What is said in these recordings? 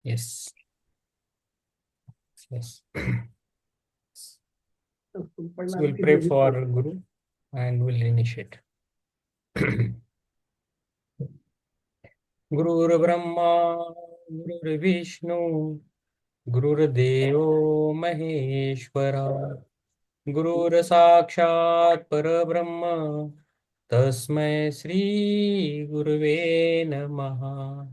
Yes, yes. So we'll pray for Guru and we'll initiate. Guru Brahma, Guru Vishnu, Gurudevo Maheshwara, Guru Sakshat Parabrahma, Tasmai Shri Guruve Namaha,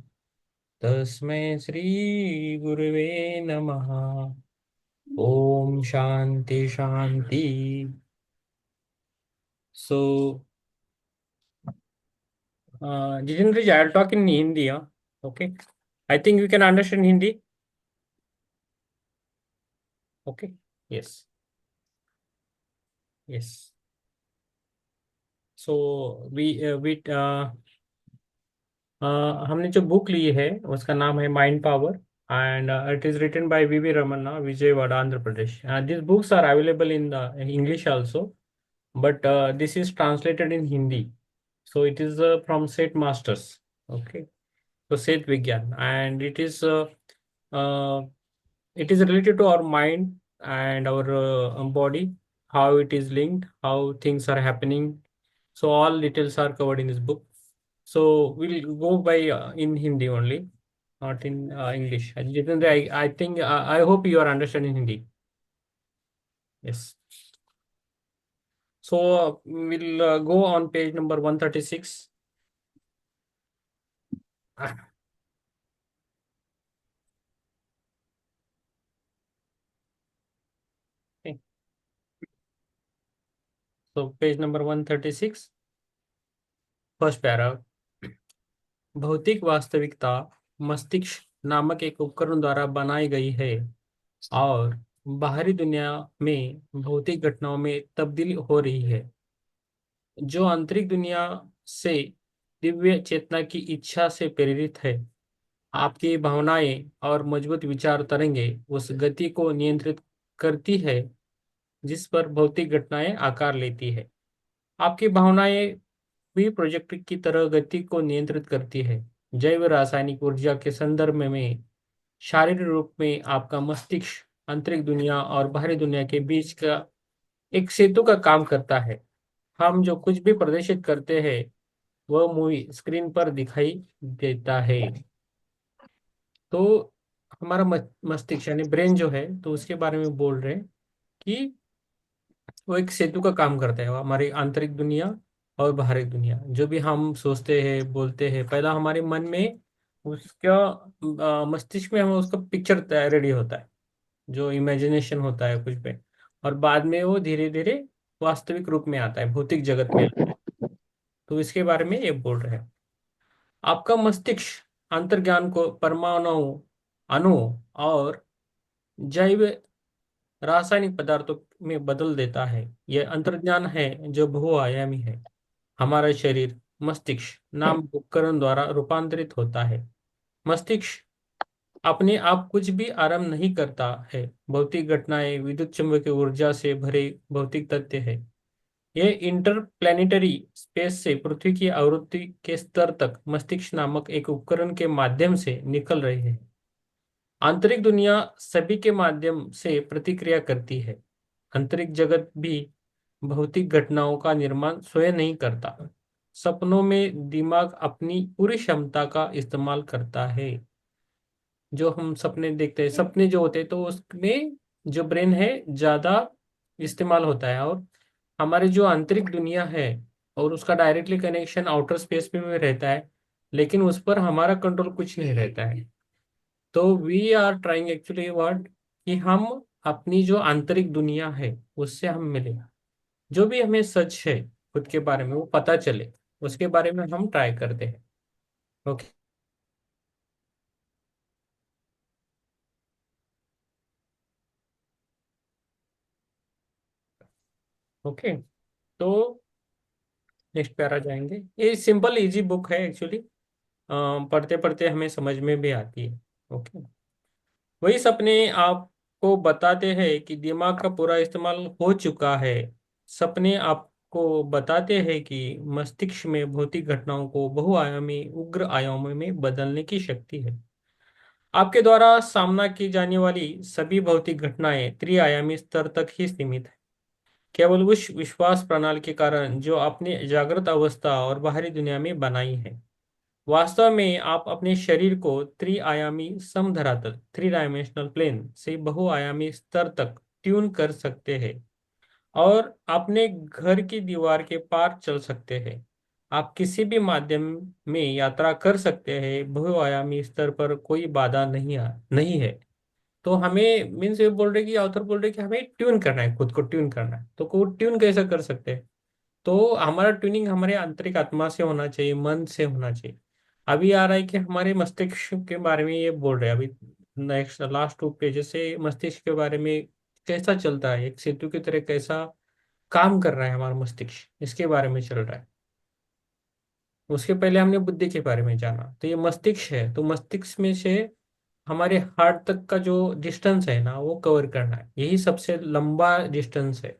Tasmai Shri Guruve Namaha. Om Shanti Shanti. So, Jitendra, I'll talk in Hindi. Huh? Okay. I think you can understand Hindi. Okay. Yes. Yes. So हमने जो book ली है उसका नाम है mind power and it is written by V Ramanna Vijayawada Andhra Pradesh. These books are available in English also, but this is translated in Hindi. So it is from Set Masters. Okay. So Set Vigyan, and uh, it is related to our mind and our body, how it is linked, how things are happening. So all details are covered in this book. So we'll go by in Hindi only, not in English. Jitendra, I think I hope you are understanding Hindi. Yes. So we'll go on page number 136. Okay. So page number 136, first paragraph. भौतिक वास्तविकता मस्तिष्क नामक एक उपकरण द्वारा बनाई गई है और बाहरी दुनिया में भौतिक घटनाओं में तब्दील हो रही है, जो आंतरिक दुनिया से दिव्य चेतना की इच्छा से प्रेरित है। आपकी भावनाएं और मजबूत विचार तरंगे उस गति को नियंत्रित करती है जिस पर भौतिक घटनाएं आकार लेती है। आपकी भावनाएं भी प्रोजेक्ट की तरह गति को नियंत्रित करती है। जैव रासायनिक ऊर्जा के संदर्भ में शारीरिक रूप में आपका मस्तिष्क आंतरिक दुनिया और बाहरी दुनिया के बीच का एक सेतु का काम करता है। हम जो कुछ भी प्रदर्शित करते हैं वह मूवी स्क्रीन पर दिखाई देता है। तो हमारा मस्तिष्क यानी ब्रेन जो है, तो उसके बारे में बोल रहे हैं कि वो एक सेतु का काम करता है। वो हमारी आंतरिक दुनिया और बाहरी दुनिया, जो भी हम सोचते हैं बोलते हैं, पहला हमारे मन में उसका मस्तिष्क में हमें उसका पिक्चर रेडी होता है, जो इमेजिनेशन होता है कुछ पे, और बाद में वो धीरे धीरे वास्तविक रूप में आता है, भौतिक जगत में आता है। तो इसके बारे में ये बोल रहे हैं। आपका मस्तिष्क अंतर्ज्ञान को परमाणु, अणु और जैव रासायनिक पदार्थों में बदल देता है। यह अंतर्ज्ञान है जो बहुआयामी है। हमारा शरीर मस्तिष्क नाम उपकरण द्वारा रूपांतरित होता है। मस्तिष्क अपने आप कुछ भी आरंभ नहीं करता है। भौतिक घटनाएं विद्युत चुंबकीय ऊर्जा से भरे भौतिक तथ्य है। ये इंटरप्लैनेटरी स्पेस से पृथ्वी की आवृत्ति के स्तर तक मस्तिष्क नामक एक उपकरण के माध्यम से निकल रहे हैं। आंतरिक दुनिया सभी के माध्यम से प्रतिक्रिया करती है। आंतरिक जगत भी भौतिक घटनाओं का निर्माण स्वयं नहीं करता। सपनों में दिमाग अपनी पूरी क्षमता का इस्तेमाल करता है। जो हम सपने देखते हैं, सपने जो होते हैं, तो उसमें जो ब्रेन है ज्यादा इस्तेमाल होता है। और हमारी जो आंतरिक दुनिया है और उसका डायरेक्टली कनेक्शन आउटर स्पेस में रहता है, लेकिन उस पर हमारा कंट्रोल कुछ नहीं रहता है। तो we are trying actually what, कि हम अपनी जो आंतरिक दुनिया है उससे हम मिले, जो भी हमें सच है खुद के बारे में वो पता चले, उसके बारे में हम ट्राई करते हैं। ओके। ओके। तो नेक्स्ट पैरा जाएंगे। ये सिंपल इजी बुक है एक्चुअली, पढ़ते पढ़ते हमें समझ में भी आती है। ओके। वही सपने आपको बताते हैं कि दिमाग का पूरा इस्तेमाल हो चुका है। सपने आपको बताते हैं कि मस्तिष्क में भौतिक घटनाओं को बहुआयामी उग्र आयामों में बदलने की शक्ति है। आपके द्वारा सामना की जाने वाली सभी भौतिक घटनाएं त्रिआयामी स्तर तक ही सीमित है, केवल उस विश्वास प्रणाली के कारण जो आपने जागृत अवस्था और बाहरी दुनिया में बनाई है। वास्तव में आप अपने शरीर को त्रिआयामी समधरातल, थ्री डायमेंशनल प्लेन से बहुआयामी स्तर तक ट्यून कर सकते हैं और अपने घर की दीवार के पार चल सकते हैं। आप किसी भी माध्यम में यात्रा कर सकते हैं, बहुआयामी स्तर पर कोई बाधा नहीं है। तो हमें मीन्स ये बोल रहे कि ऑथर बोल रहे कि हमें ट्यून करना है, खुद को ट्यून करना है। तो को ट्यून कैसे कर सकते हैं? तो हमारा ट्यूनिंग हमारे आंतरिक आत्मा से होना चाहिए, मन से होना चाहिए। अभी आ रहा है कि हमारे मस्तिष्क के बारे में ये बोल रहे हैं अभी। नेक्स्ट लास्ट 2 पेजेस से मस्तिष्क के बारे में कैसा चलता है, एक सेतु की तरह कैसा काम कर रहा है हमारा मस्तिष्क, इसके बारे में चल रहा है। उसके पहले हमने बुद्धि के बारे में जाना। तो ये मस्तिष्क है, तो मस्तिष्क में से हमारे हार्ट तक का जो डिस्टेंस है ना, वो कवर करना है। यही सबसे लंबा डिस्टेंस है।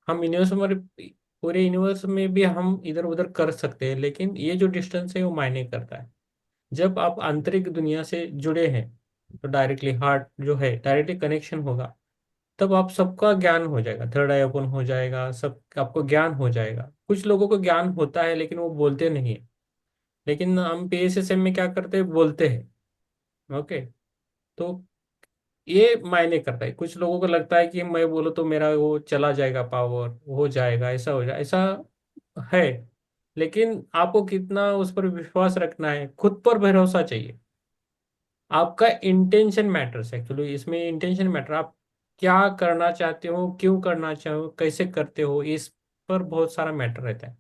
हम यूनिवर्स में, पूरे यूनिवर्स में भी हम इधर उधर कर सकते हैं, लेकिन ये जो डिस्टेंस है वो मायने करता है। जब आप आंतरिक दुनिया से जुड़े हैं, तो डायरेक्टली हार्ट जो है डायरेक्टली कनेक्शन होगा, तब आप सबका ज्ञान हो जाएगा, थर्ड आई ओपन हो जाएगा, सब आपको ज्ञान हो जाएगा। कुछ लोगों को ज्ञान होता है लेकिन वो बोलते नहीं है। लेकिन हम पीएसएसएम में क्या करते हैं, बोलते हैं। ओके। तो ये मायने करता है। कुछ लोगों को लगता है कि मैं बोलो तो मेरा वो चला जाएगा, पावर हो जाएगा, ऐसा हो जाए, ऐसा है। लेकिन आपको कितना उस पर विश्वास रखना है, खुद पर भरोसा चाहिए। आपका इंटेंशन मैटर्स एक्चुअली, इसमें इंटेंशन मैटर। आप क्या करना चाहते हो, क्यों करना चाहो, कैसे करते हो, इस पर बहुत सारा मैटर रहता है।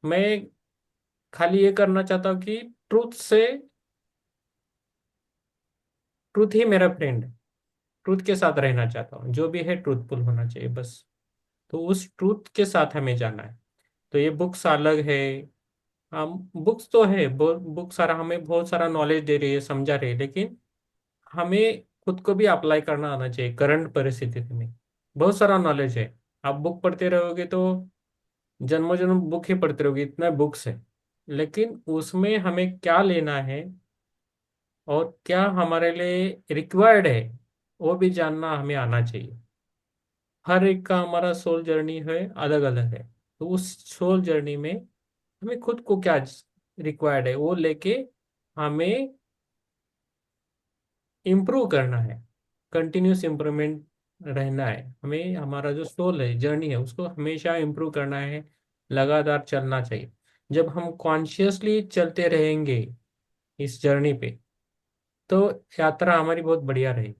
मैं खाली ये करना चाहता हूँ कि ट्रूथ से, ट्रूथ ही मेरा फ्रेंड है, ट्रूथ के साथ रहना चाहता हूँ, जो भी है ट्रूथफुल होना चाहिए बस। तो उस ट्रूथ के साथ हमें जाना है। तो ये बुक्स अलग है। हम बुक्स तो है, बुक सारा हमें बहुत सारा नॉलेज दे रही है, समझा रही है, लेकिन हमें खुद को भी अप्लाई करना आना चाहिए करंट परिस्थिति में। बहुत सारा नॉलेज है। आप बुक पढ़ते रहोगे तो जन्मों जन्म बुक ही पढ़ते रहोगे, इतना बुक्स है। लेकिन उसमें हमें क्या लेना है और क्या हमारे लिए रिक्वायर्ड है, वो भी जानना हमें आना चाहिए। हर एक का हमारा सोल जर्नी है, अलग अलग है। तो उस सोल जर्नी में हमें खुद को क्या रिक्वायर्ड है वो लेके हमें इम्प्रूव करना है। कंटिन्यूस इम्प्रूवमेंट रहना है हमें। हमारा जो सोल है, जर्नी है, उसको हमेशा इम्प्रूव करना है। लगातार चलना चाहिए। जब हम कॉन्शियसली चलते रहेंगे इस जर्नी पे, तो यात्रा हमारी बहुत बढ़िया रहेगी।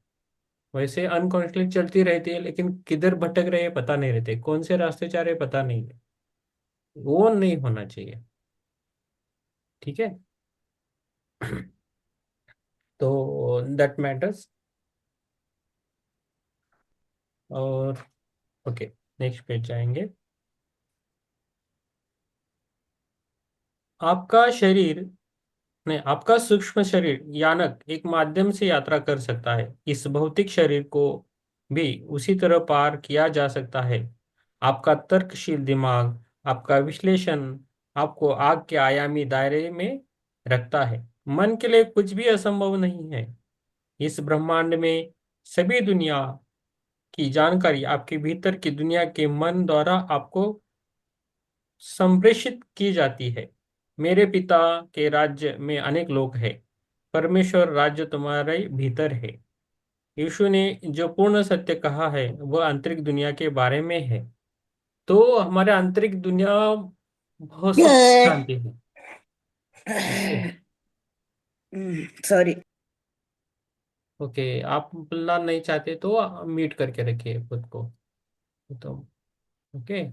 वैसे अनकॉन्शियसली चलती रहती है, लेकिन किधर भटक रहे हैं पता नहीं रहते, कौन से रास्ते जा रहे हैं पता नहीं है। वो नहीं होना चाहिए। ठीक है। तो दैट मैटर्स। और ओके, नेक्स्ट पेज जाएंगे। आपका शरीर, नहीं, आपका सूक्ष्म शरीर यानक एक माध्यम से यात्रा कर सकता है। इस भौतिक शरीर को भी उसी तरह पार किया जा सकता है। आपका तर्कशील दिमाग, आपका विश्लेषण आपको आग के आयामी दायरे में रखता है। मन के लिए कुछ भी असंभव नहीं है। इस ब्रह्मांड में सभी दुनिया की जानकारी आपके भीतर की दुनिया के मन द्वारा आपको संप्रेषित की जाती है। मेरे पिता के राज्य में अनेक लोग हैं। परमेश्वर राज्य तुम्हारे भीतर है। यीशु ने जो पूर्ण सत्य कहा है वह आंतरिक दुनिया के बारे में है। तो हमारे आंतरिक दुनिया बहुत सब जानती है। ओके। सॉरी। ओके, आप बोलना नहीं चाहते तो म्यूट करके रखिए खुद को। तो ओके।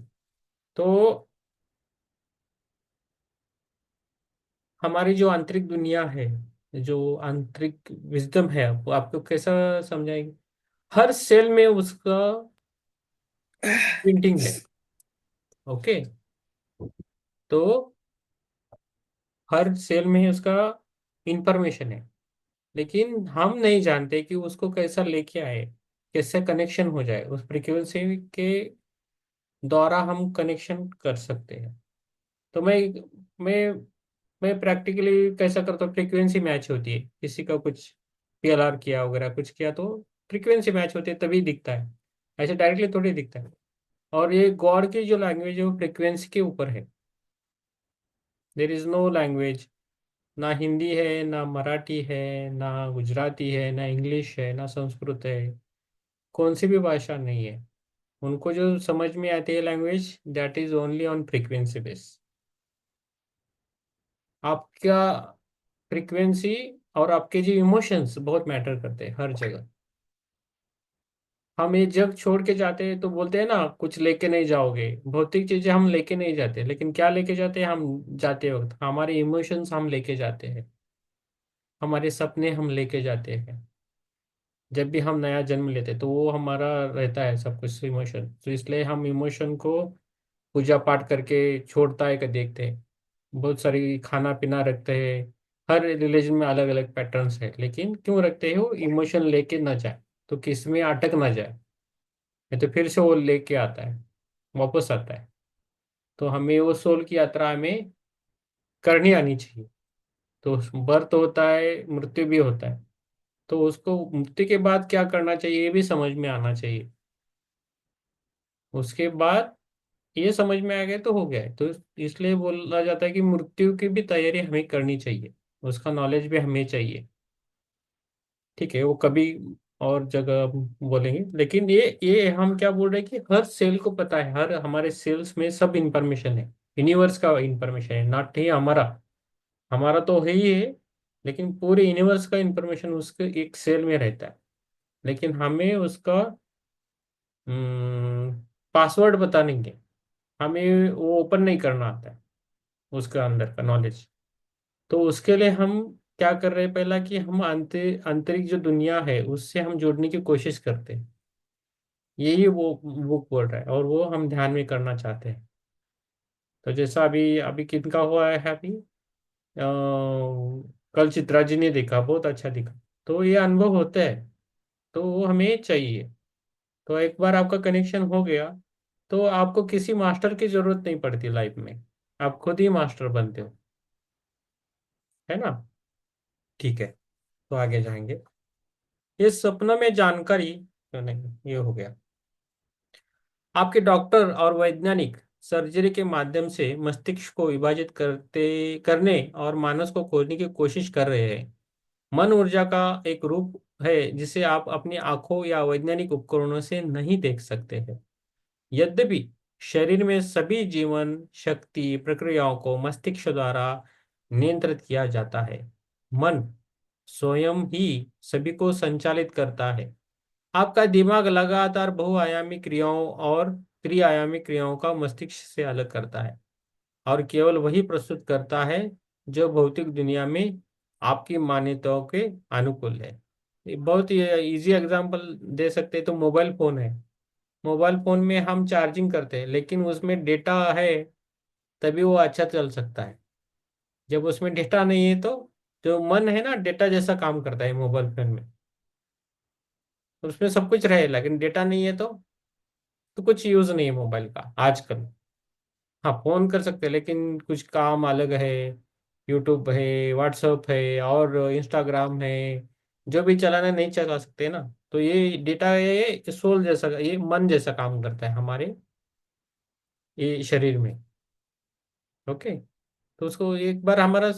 तो हमारी जो आंतरिक दुनिया है, जो आंतरिक विजडम है, वो आपको कैसा समझाएगी? हर सेल में उसका प्रिंटिंग है। ओके। तो हर सेल में ही उसका इंफॉर्मेशन है, लेकिन हम नहीं जानते कि उसको कैसा लेके आए, कैसे कनेक्शन हो जाए। उस फ्रीक्वेंसी के द्वारा हम कनेक्शन कर सकते हैं। तो मैं मैं प्रैक्टिकली कैसा करता हूँ, फ्रीक्वेंसी मैच होती है, किसी का कुछ पीएलआर किया वगैरह कुछ किया तो फ्रीक्वेंसी मैच होती है तभी दिखता है, ऐसे डायरेक्टली थोड़ी दिखता है। और ये गॉड की जो लैंग्वेज है वो फ्रीक्वेंसी के ऊपर है। देर इज नो लैंग्वेज, ना हिंदी है ना मराठी है ना गुजराती है ना इंग्लिश है ना संस्कृत है, कौन सी भी भाषा नहीं है। उनको जो समझ में आती है language, that is only on frequency base. आपका फ्रीक्वेंसी और आपके जो इमोशंस बहुत मैटर करते हैं हर जगह। हम ये जग छोड़ के जाते हैं तो बोलते हैं ना कुछ लेके नहीं जाओगे, भौतिक चीजें हम लेके नहीं जाते, लेकिन क्या लेके जाते हैं हम जाते वक्त, हमारे इमोशंस हम लेके जाते हैं, हमारे सपने हम लेके जाते हैं। जब भी हम नया जन्म लेते हैं तो वो हमारा रहता है सब कुछ इमोशन, तो इसलिए हम इमोशन को पूजा पाठ करके छोड़ता है कि देखते हैं। बहुत सारी खाना पीना रखते हैं, हर रिलीजन में अलग अलग पैटर्न्स है, लेकिन क्यों रखते हैं, वो इमोशन लेके ना जाए, तो किस में अटक ना जाए, नहीं तो फिर से वो लेके आता है, वापस आता है। तो हमें वो सोल की यात्रा हमें करनी आनी चाहिए। तो बर्थ होता है, मृत्यु भी होता है, तो उसको मृत्यु के बाद क्या करना चाहिए ये भी समझ में आना चाहिए। उसके बाद ये समझ में आ गया तो हो गया है। तो इसलिए बोला जाता है कि मृत्यु की भी तैयारी हमें करनी चाहिए, उसका नॉलेज भी हमें चाहिए। ठीक है, वो कभी और जगह बोलेंगे, लेकिन ये हम क्या बोल रहे हैं कि हर सेल को पता है, हर हमारे सेल्स में सब इंफॉर्मेशन है, यूनिवर्स का इंफॉर्मेशन है, नॉट ही हमारा। हमारा तो है ही है, लेकिन पूरे यूनिवर्स का इंफॉर्मेशन उसके एक सेल में रहता है। लेकिन हमें उसका पासवर्ड बता नहीं है, हमें वो ओपन नहीं करना आता है, उसका अंदर का नॉलेज। तो उसके लिए हम क्या कर रहे हैं, पहला कि हम आंतरिक जो दुनिया है उससे हम जुड़ने की कोशिश करते हैं, यही वो बुक बोल रहा है, और वो हम ध्यान में करना चाहते हैं। तो जैसा अभी अभी किनका हुआ है अभी, कल चित्रा जी ने देखा, बहुत अच्छा दिखा। तो ये अनुभव होते हैं, तो वो हमें चाहिए। तो एक बार आपका कनेक्शन हो गया तो आपको किसी मास्टर की जरूरत नहीं पड़ती लाइफ में, आप खुद ही मास्टर बनते हो, है ना। ठीक है, तो आगे जाएंगे। ये सपनों में जानकारी क्यों नहीं, ये हो गया। आपके डॉक्टर और वैज्ञानिक सर्जरी के माध्यम से मस्तिष्क को विभाजित करने और मानस को खोजने की कोशिश कर रहे हैं। मन ऊर्जा का एक रूप है जिसे आप अपनी आंखों या वैज्ञानिक उपकरणों से नहीं देख सकते हैं। यद्यपि शरीर में सभी जीवन शक्ति प्रक्रियाओं को मस्तिष्क द्वारा नियंत्रित किया जाता है, मन स्वयं ही सभी को संचालित करता है। आपका दिमाग लगातार बहुआयामी क्रियाओं और त्रिआयामी क्रियाओं का मस्तिष्क से अलग करता है, और केवल वही प्रस्तुत करता है जो भौतिक दुनिया में आपकी मान्यताओं के अनुकूल है। ये बहुत ही इजी एग्जांपल दे सकते हैं, तो मोबाइल फोन है। मोबाइल फोन में हम चार्जिंग करते हैं, लेकिन उसमें डेटा है तभी वो अच्छा चल सकता है। जब उसमें डेटा नहीं है तो जो मन है ना, डेटा जैसा काम करता है मोबाइल फोन में। उसमें सब कुछ रहे लेकिन डेटा नहीं है तो कुछ यूज नहीं है मोबाइल का आजकल। हाँ, फोन कर सकते हैं लेकिन कुछ काम अलग है, यूट्यूब है, व्हाट्सएप है और इंस्टाग्राम है, जो भी चलाना नहीं चला सकते ना। तो ये डेटा, ये सोल जैसा, ये मन जैसा काम करता है हमारे ये शरीर में। ओके, तो उसको एक बार हमारा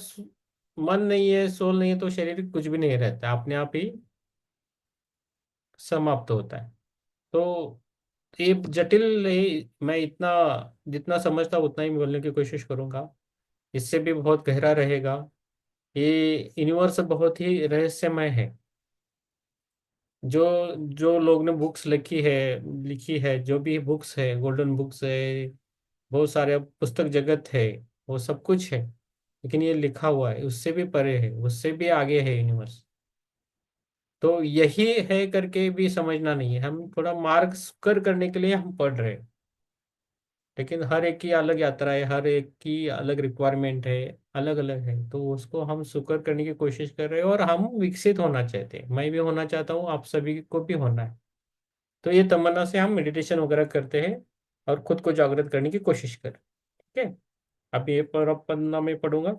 मन नहीं है, सोल नहीं है, तो शरीर कुछ भी नहीं रहता, अपने आप ही समाप्त होता है। तो ये जटिल मैं इतना जितना समझता उतना ही बोलने की कोशिश करूंगा, इससे भी बहुत गहरा रहेगा। ये यूनिवर्स बहुत ही रहस्यमय है। जो जो लोग ने बुक्स लिखी है जो भी बुक्स है, गोल्डन बुक्स है, बहुत सारे पुस्तक जगत है, वो सब कुछ है, लेकिन ये लिखा हुआ है उससे भी परे है, उससे भी आगे है यूनिवर्स। तो यही है करके भी समझना नहीं है, हम थोड़ा मार्ग कर करने के लिए हम पढ़ रहे हैं। लेकिन हर एक की अलग यात्रा है, हर एक की अलग रिक्वायरमेंट है, अलग अलग है, तो उसको हम सुकर करने की कोशिश कर रहे हैं, और हम विकसित होना चाहते हैं, मैं भी होना चाहता हूँ, आप सभी को भी होना है। तो ये तमन्ना से हम मेडिटेशन वगैरह करते हैं और खुद को जागृत करने की कोशिश करें। ठीक है, अब ये पर पन्ना में पढ़ूंगा।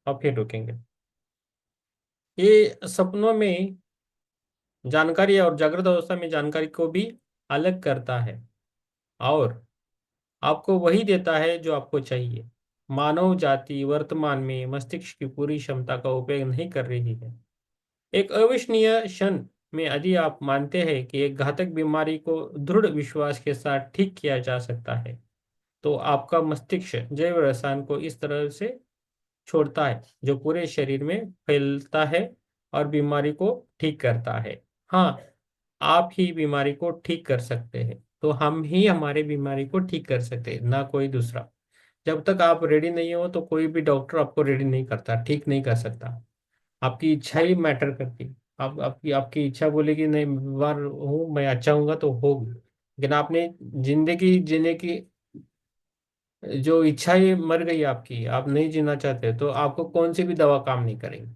और फिर रुकेंगे। ये सपनों में जानकारी और जागृत अवस्था में जानकारी को भी अलग करता है और आपको वही देता है जो आपको चाहिए। मानव जाति वर्तमान में मस्तिष्क की पूरी क्षमता का उपयोग नहीं कर रही है। एक अविश्वसनीय क्षण में यदि आप मानते हैं कि एक घातक बीमारी को दृढ़ विश्वास के साथ ठीक किया जा सकता है, तो आपका मस्तिष्क जैव रसायन को इस तरह से छोड़ता है जो पूरे शरीर में फैलता है और बीमारी को ठीक करता है। हाँ, आप ही बीमारी को ठीक कर सकते हैं, तो हम ही हमारे बीमारी को ठीक कर सकते हैं, ना कोई दूसरा। जब तक आप रेडी नहीं हो तो कोई भी डॉक्टर आपको रेडी नहीं करता, ठीक नहीं कर सकता। आपकी इच्छा ही मैटर करती है। आप आपकी आपकी इच्छा बोलेगी नहीं, बीमार हूँ मैं, अच्छा हूँगा तो होगी। लेकिन आपने जिंदगी जीने की जो इच्छा ही मर गई आपकी, आप नहीं जीना चाहते, तो आपको कौन सी भी दवा काम नहीं करेगी।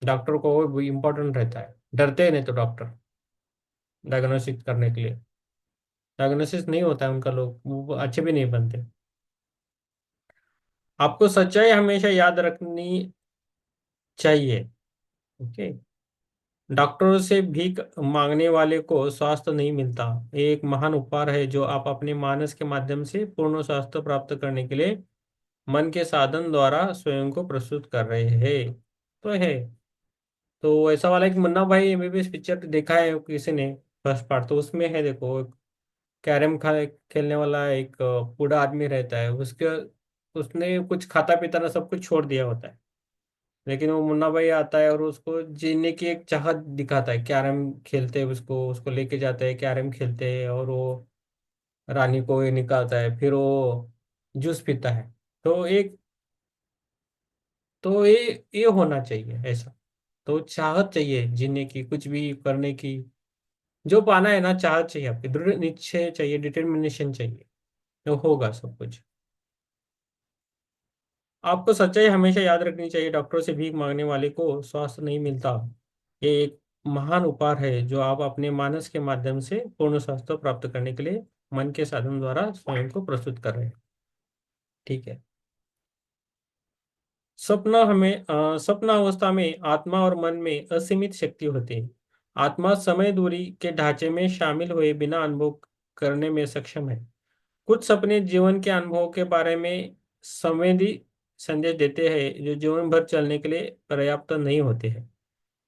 डॉक्टर को वो इम्पोर्टेंट रहता है, डरते हैं नहीं तो डॉक्टर डायग्नोसिस करने के लिए। डायग्नोसिस नहीं होता है उनका, लोग वो अच्छे भी नहीं बनते। आपको सच्चाई हमेशा याद रखनी चाहिए। ओके। डॉक्टरों से भीख मांगने वाले को स्वास्थ्य नहीं मिलता। ये एक महान उपहार है जो आप अपने मानस के माध्यम से पूर्ण स्वास्थ्य प्राप्त करने के लिए मन के साधन द्वारा स्वयं को प्रस्तुत कर रहे हैं। तो है। तो ऐसा वाला एक मुन्ना भाई एमबीबीएस पिक्चर देखा है किसी ने? फर्स्ट पार्ट तो उसमें है, देखो, कैरम खा खेलने वाला एक बूढ़ा आदमी रहता है, उसके उसने कुछ खाता पीता ना सब कुछ छोड़ दिया होता है। लेकिन वो मुन्ना भाई आता है और उसको जीने की एक चाहत दिखाता है। कैरम खेलते हैं, उसको उसको लेके जाता है, कैरम खेलते हैं और वो रानी को ये निकालता है, फिर वो जूस पीता है। तो एक तो ये होना चाहिए ऐसा। तो चाहत चाहिए जीने की, कुछ भी करने की। जो पाना है ना, चाहत चाहिए, आपकी दृढ़ निश्चय चाहिए, डिटर्मिनेशन चाहिए, तो होगा सब कुछ। आपको सच्चाई हमेशा याद रखनी चाहिए। डॉक्टरों से भीख मांगने वाले को स्वास्थ्य नहीं मिलता। ये एक महान उपहार है जो आप अपने मानस के माध्यम से पूर्ण स्वास्थ्य प्राप्त करने के लिए मन के साधन द्वारा स्वयं को प्रस्तुत कर रहे हैं। ठीक है। सपना अवस्था में आत्मा और मन में असीमित शक्ति होती है। आत्मा समय दूरी के ढांचे में शामिल हुए बिना अनुभव करने में सक्षम है। कुछ सपने जीवन के अनुभवों के बारे में संवेदी संदेश देते हैं जो जीवन भर चलने के लिए पर्याप्त नहीं होते हैं।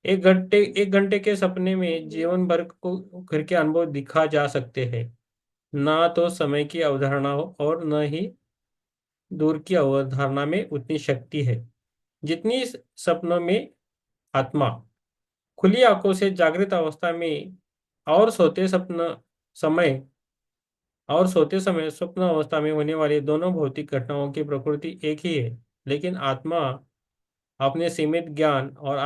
1 घंटे के सपने में जीवन भर को घर के अनुभव दिखा जा सकते हैं। ना तो समय की अवधारणा हो और न ही दूर की अवधारणा में उतनी शक्ति है जितनी सपनों में। आत्मा खुली आंखों से जागृत अवस्था में और सोते सपन समय सोते समय स्वप्न अवस्था में होने वाली दोनों भौतिक घटनाओं की प्रकृति एक ही है। लेकिन आत्मा अपने सीमित ज्ञान और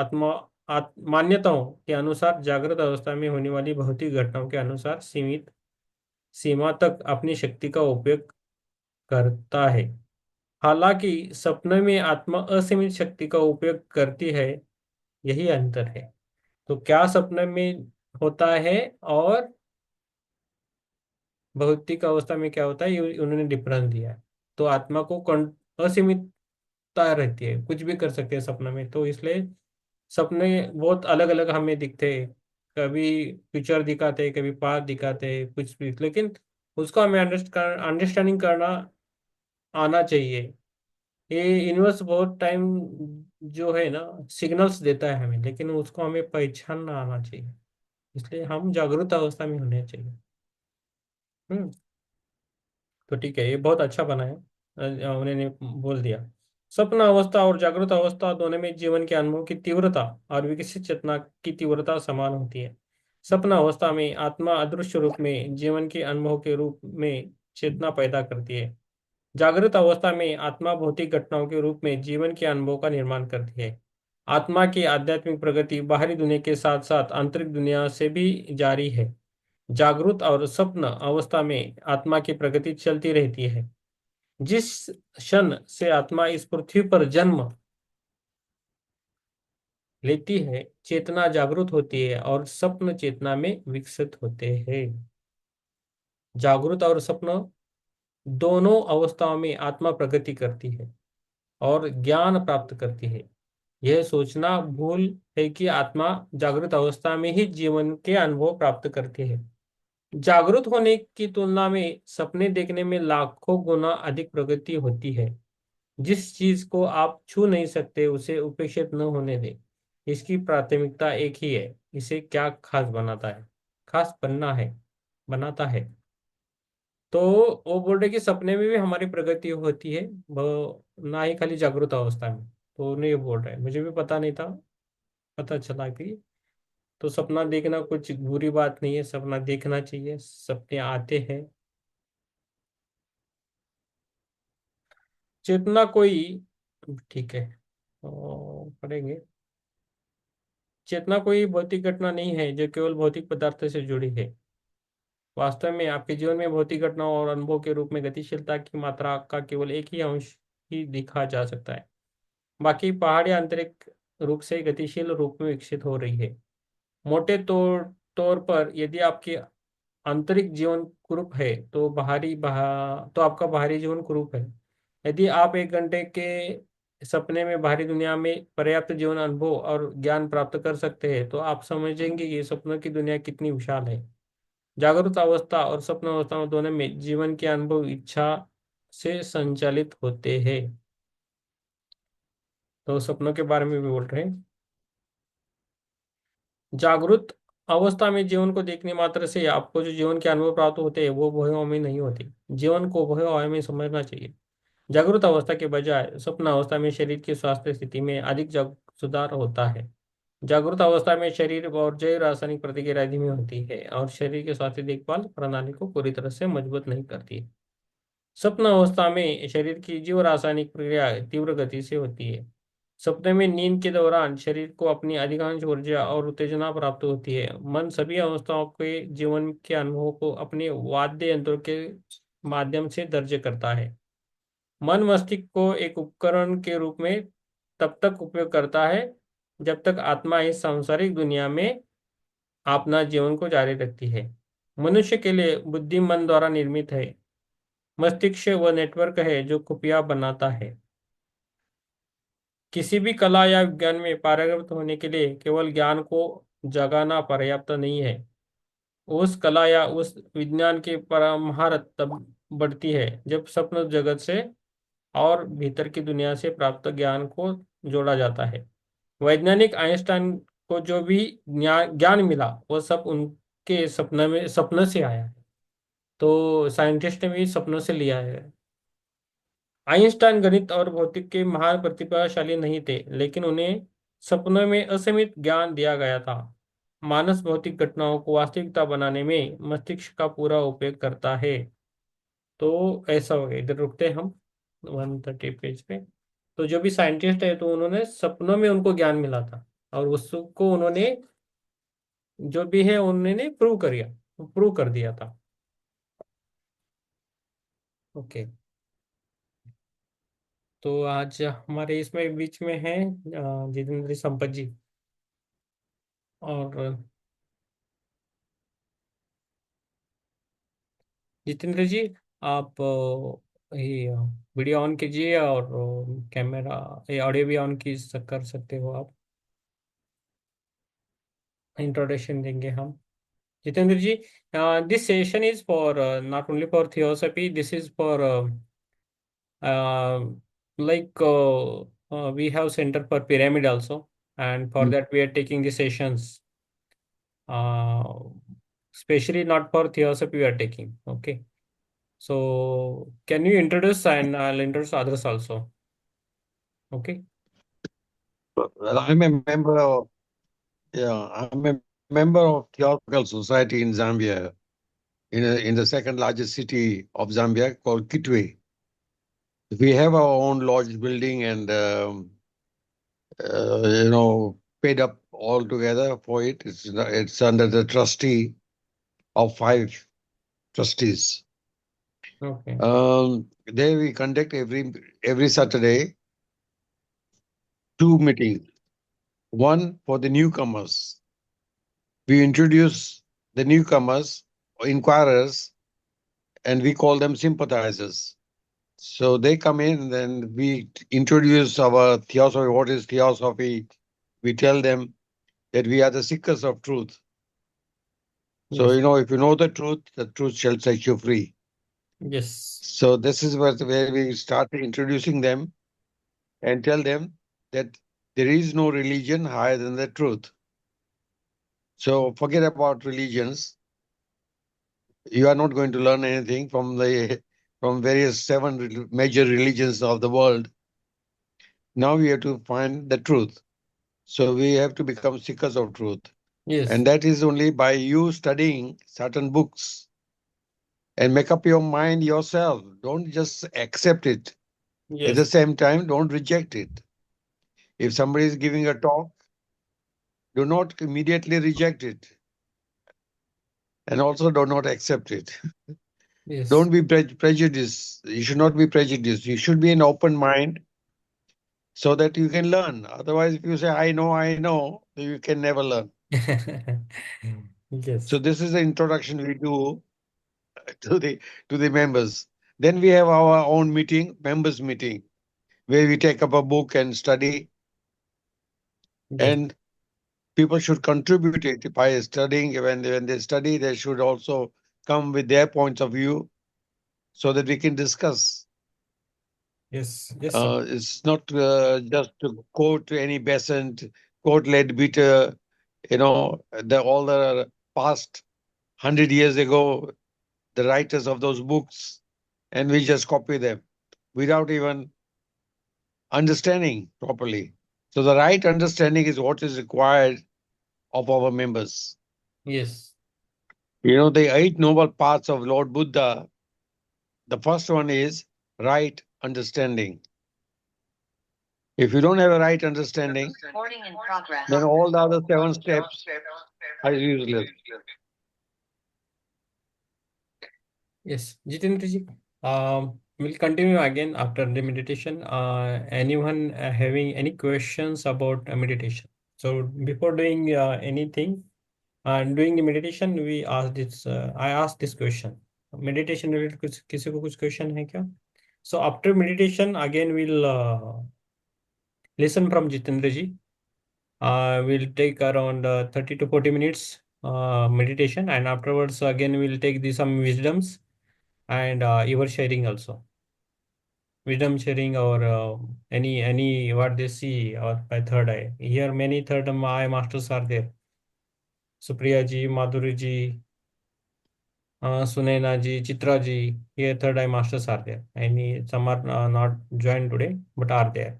मान्यताओं के अनुसार जागृत अवस्था में होने वाली भौतिक घटनाओं के अनुसार सीमित सीमा तक अपनी शक्ति का उपयोग करता है। हालांकि सपने में आत्मा असीमित शक्ति का उपयोग करती है। यही अंतर है। तो क्या सपने में होता है और भौतिक अवस्था में क्या होता है, ये उन्होंने डिफरेंस दिया है। तो आत्मा को असीमितता रहती है, कुछ भी कर सकते हैं सपने में, तो इसलिए सपने बहुत अलग अलग हमें दिखते हैं। कभी फ्यूचर दिखाते हैं, कभी पास्ट दिखाते हैं, कुछ भी, लेकिन उसको हमें अंडरस्टैंडिंग करना आना चाहिए। ये यूनिवर्स बहुत टाइम जो है ना सिग्नल्स देता है हमें, लेकिन उसको हमें पहचानना आना चाहिए। इसलिए हम जागरूक अवस्था में होने चाहिए। हम्म। तो ठीक है, ये बहुत अच्छा बना है। उन्होंने बोल दिया। स्वप्न अवस्था और जागृत अवस्था दोनों में जीवन के अनुभव की तीव्रता और विकसित चेतना की तीव्रता समान होती है। स्वप्न अवस्था में आत्मा अदृश्य रूप में जीवन के अनुभव के रूप में चेतना पैदा करती है। जागृत अवस्था में आत्मा भौतिक घटनाओं के रूप में जीवन के अनुभव का निर्माण करती है। आत्मा की आध्यात्मिक प्रगति बाहरी दुनिया के साथ साथ आंतरिक दुनिया से भी जारी है। जागृत और स्वप्न अवस्था में आत्मा की प्रगति चलती रहती है। जिस क्षण से आत्मा इस पृथ्वी पर जन्म लेती है, चेतना जागृत होती है और स्वप्न चेतना में विकसित होते हैं। जागृत और स्वप्न दोनों अवस्थाओं में आत्मा प्रगति करती है और ज्ञान प्राप्त करती है। यह सोचना भूल है कि आत्मा जागृत अवस्था में ही जीवन के अनुभव प्राप्त करती है। जागृत होने की तुलना में सपने देखने में लाखों गुना अधिक प्रगति होती है। जिस चीज को आप छू नहीं सकते उसे उपेक्षित न होने दें। इसकी प्राथमिकता एक ही है, इसे क्या खास बनाता है, खास बनना है, बनाता है। तो वो बोल रहे कि सपने में भी हमारी प्रगति होती है, वो ना ही खाली जागृत अवस्था में। तो उन्हें ये बोल रहे हैं, मुझे भी पता नहीं था, पता चला कि तो सपना देखना कुछ बुरी बात नहीं है, सपना देखना चाहिए, सपने आते हैं। चेतना कोई, ठीक है तो पढ़ेंगे। चेतना कोई भौतिक घटना नहीं है जो केवल भौतिक पदार्थ से जुड़ी है। वास्तव में आपके जीवन में भौतिक घटनाओं और अनुभव के रूप में गतिशीलता की मात्रा का केवल एक ही अंश ही दिखा जा सकता है। बाकी पहाड़ी आंतरिक रूप से गतिशील रूप में विकसित हो रही है। मोटे तौर तौर पर यदि आपकी आंतरिक जीवन कुरूप है तो तो आपका बाहरी जीवन कुरूप है। यदि आप 1 घंटे के सपने में बाहरी दुनिया में पर्याप्त जीवन अनुभव और ज्ञान प्राप्त कर सकते हैं तो आप समझेंगे कि सपनों की दुनिया कितनी विशाल है। जागरूक अवस्था और स्वप्न अवस्था दोनों में जीवन के अनुभव इच्छा से संचालित होते हैं। तो सपनों के बारे में भी बोल रहे हैं। जागृत अवस्था में जीवन को देखने मात्र से आपको जो जीवन के अनुभव प्राप्त होते हैं वो भयों में नहीं होते। जीवन को भयों में समझना चाहिए। जागृत अवस्था के बजाय स्वप्न अवस्था में शरीर की स्वास्थ्य स्थिति में अधिक सुधार होता है। जागृत अवस्था में शरीर और जैव रासायनिक प्रतिक्रिया धीमी होती है और शरीर के स्वास्थ्य देखभाल प्रणाली को पूरी तरह से मजबूत नहीं करती। स्वप्न अवस्था में शरीर की जीव रासायनिक प्रक्रिया तीव्र गति से होती है। सपने में नींद के दौरान शरीर को अपनी अधिकांश ऊर्जा और उत्तेजना प्राप्त होती है। मन सभी अवस्थाओं के जीवन के अनुभवों को अपने वाद्य यंत्रों के माध्यम से दर्ज करता है। मन मस्तिष्क को एक उपकरण के रूप में तब तक उपयोग करता है जब तक आत्मा इस सांसारिक दुनिया में अपना जीवन को जारी रखती है। मनुष्य के लिए बुद्धि मन द्वारा निर्मित है। मस्तिष्क वह नेटवर्क है जो खुफिया बनाता है। किसी भी कला या विज्ञान में पारंगत होने के लिए केवल ज्ञान को जगाना पर्याप्त नहीं है। उस कला या उस विज्ञान की महारत तब बढ़ती है जब स्वप्न जगत से और भीतर की दुनिया से प्राप्त ज्ञान को जोड़ा जाता है। वैज्ञानिक आइंस्टाइन को जो भी ज्ञान मिला वो सब उनके सपने से आया है। तो साइंटिस्ट ने भी सपनों से लिया है। आइंस्टाइन गणित और भौतिक के महान प्रतिभाशाली नहीं थे, लेकिन उन्हें सपनों में असीमित ज्ञान दिया गया था। मानस भौतिक घटनाओं को वास्तविकता बनाने में मस्तिष्क का पूरा उपयोग करता है। तो ऐसा हो गया, इधर रुकते हैं हम 130 पेज पे। तो जो भी साइंटिस्ट है तो उन्होंने सपनों में उनको ज्ञान मिला था और उसको उन्होंने जो भी है उन्होंने प्रूव कर दिया था। ओके। तो आज हमारे इसमें बीच में है जितेंद्र संपत जी। और जितेंद्र जी, आप ये वीडियो ऑन कीजिए और कैमरा ये ऑडियो भी ऑन की कर सकते हो आप। इंट्रोडक्शन देंगे हम। Jitendra ji, this session is for not only for theosophy, this is for we have center for pyramid also, and for that we are taking the sessions, uh, especially not for theosophy we are taking. Okay, so can you introduce, and I'll introduce others also. Okay. Well, I'm a member of Theosophical Society in Zambia, in the second largest city of Zambia called Kitwe. We have our own lodge building and paid up all together for it. It's under the trustee of 5 trustees. Okay. There we conduct every Saturday 2 meetings. One for the newcomers. We introduce the newcomers, inquirers, and we call them sympathizers. So they come in, then we introduce our theosophy. What is theosophy? We tell them that we are the seekers of truth. So, Yes. if you know the truth shall set you free. Yes. So this is where we start introducing them and tell them that there is no religion higher than the truth. So forget about religions. You are not going to learn anything from various major religions of the world. Now we have to find the truth. So we have to become seekers of truth. Yes. And that is only by you studying certain books and make up your mind yourself. Don't just accept it. At the Yes. same time, don't reject it. If somebody is giving a talk, do not immediately reject it and also do not accept it. Yes. Don't be prejudiced. You should not be prejudiced. You should be an open mind so that you can learn. Otherwise, if you say, I know, you can never learn. So Yes. this is the introduction we do to the members. Then we have our own meeting, members meeting, where we take up a book and study. Yes. And people should contribute it by studying. When they study, they should also come with their points of view so that we can discuss. Yes. Yes, sir. It's not just to quote any Besant, quote Leadbeater, all the past 100 years ago, the writers of those books, and we just copy them without even understanding properly. So the right understanding is what is required of our members. Yes. The eight noble paths of Lord Buddha, the first one is right understanding. If you don't have a right understanding, Recording in progress. then all the other seven steps are useless. Yes. Jitendra ji, we'll continue again after the meditation. Anyone having any questions about meditation? So before doing anything, doing the meditation, we ask this. I asked this question. Meditation related कुछ किसी को कुछ question है क्या? So after meditation, again we'll listen from Jitendra ji. We'll take around 30 to 40 minutes meditation, and afterwards again we'll take some wisdoms and your sharing also. Wisdom sharing or any what they see or by third eye. Here many third eye masters are there. Supriya ji, Madhuri ji, Sunena ji, Chitra ji. Here third eye masters are there. Some are not joined today but are there.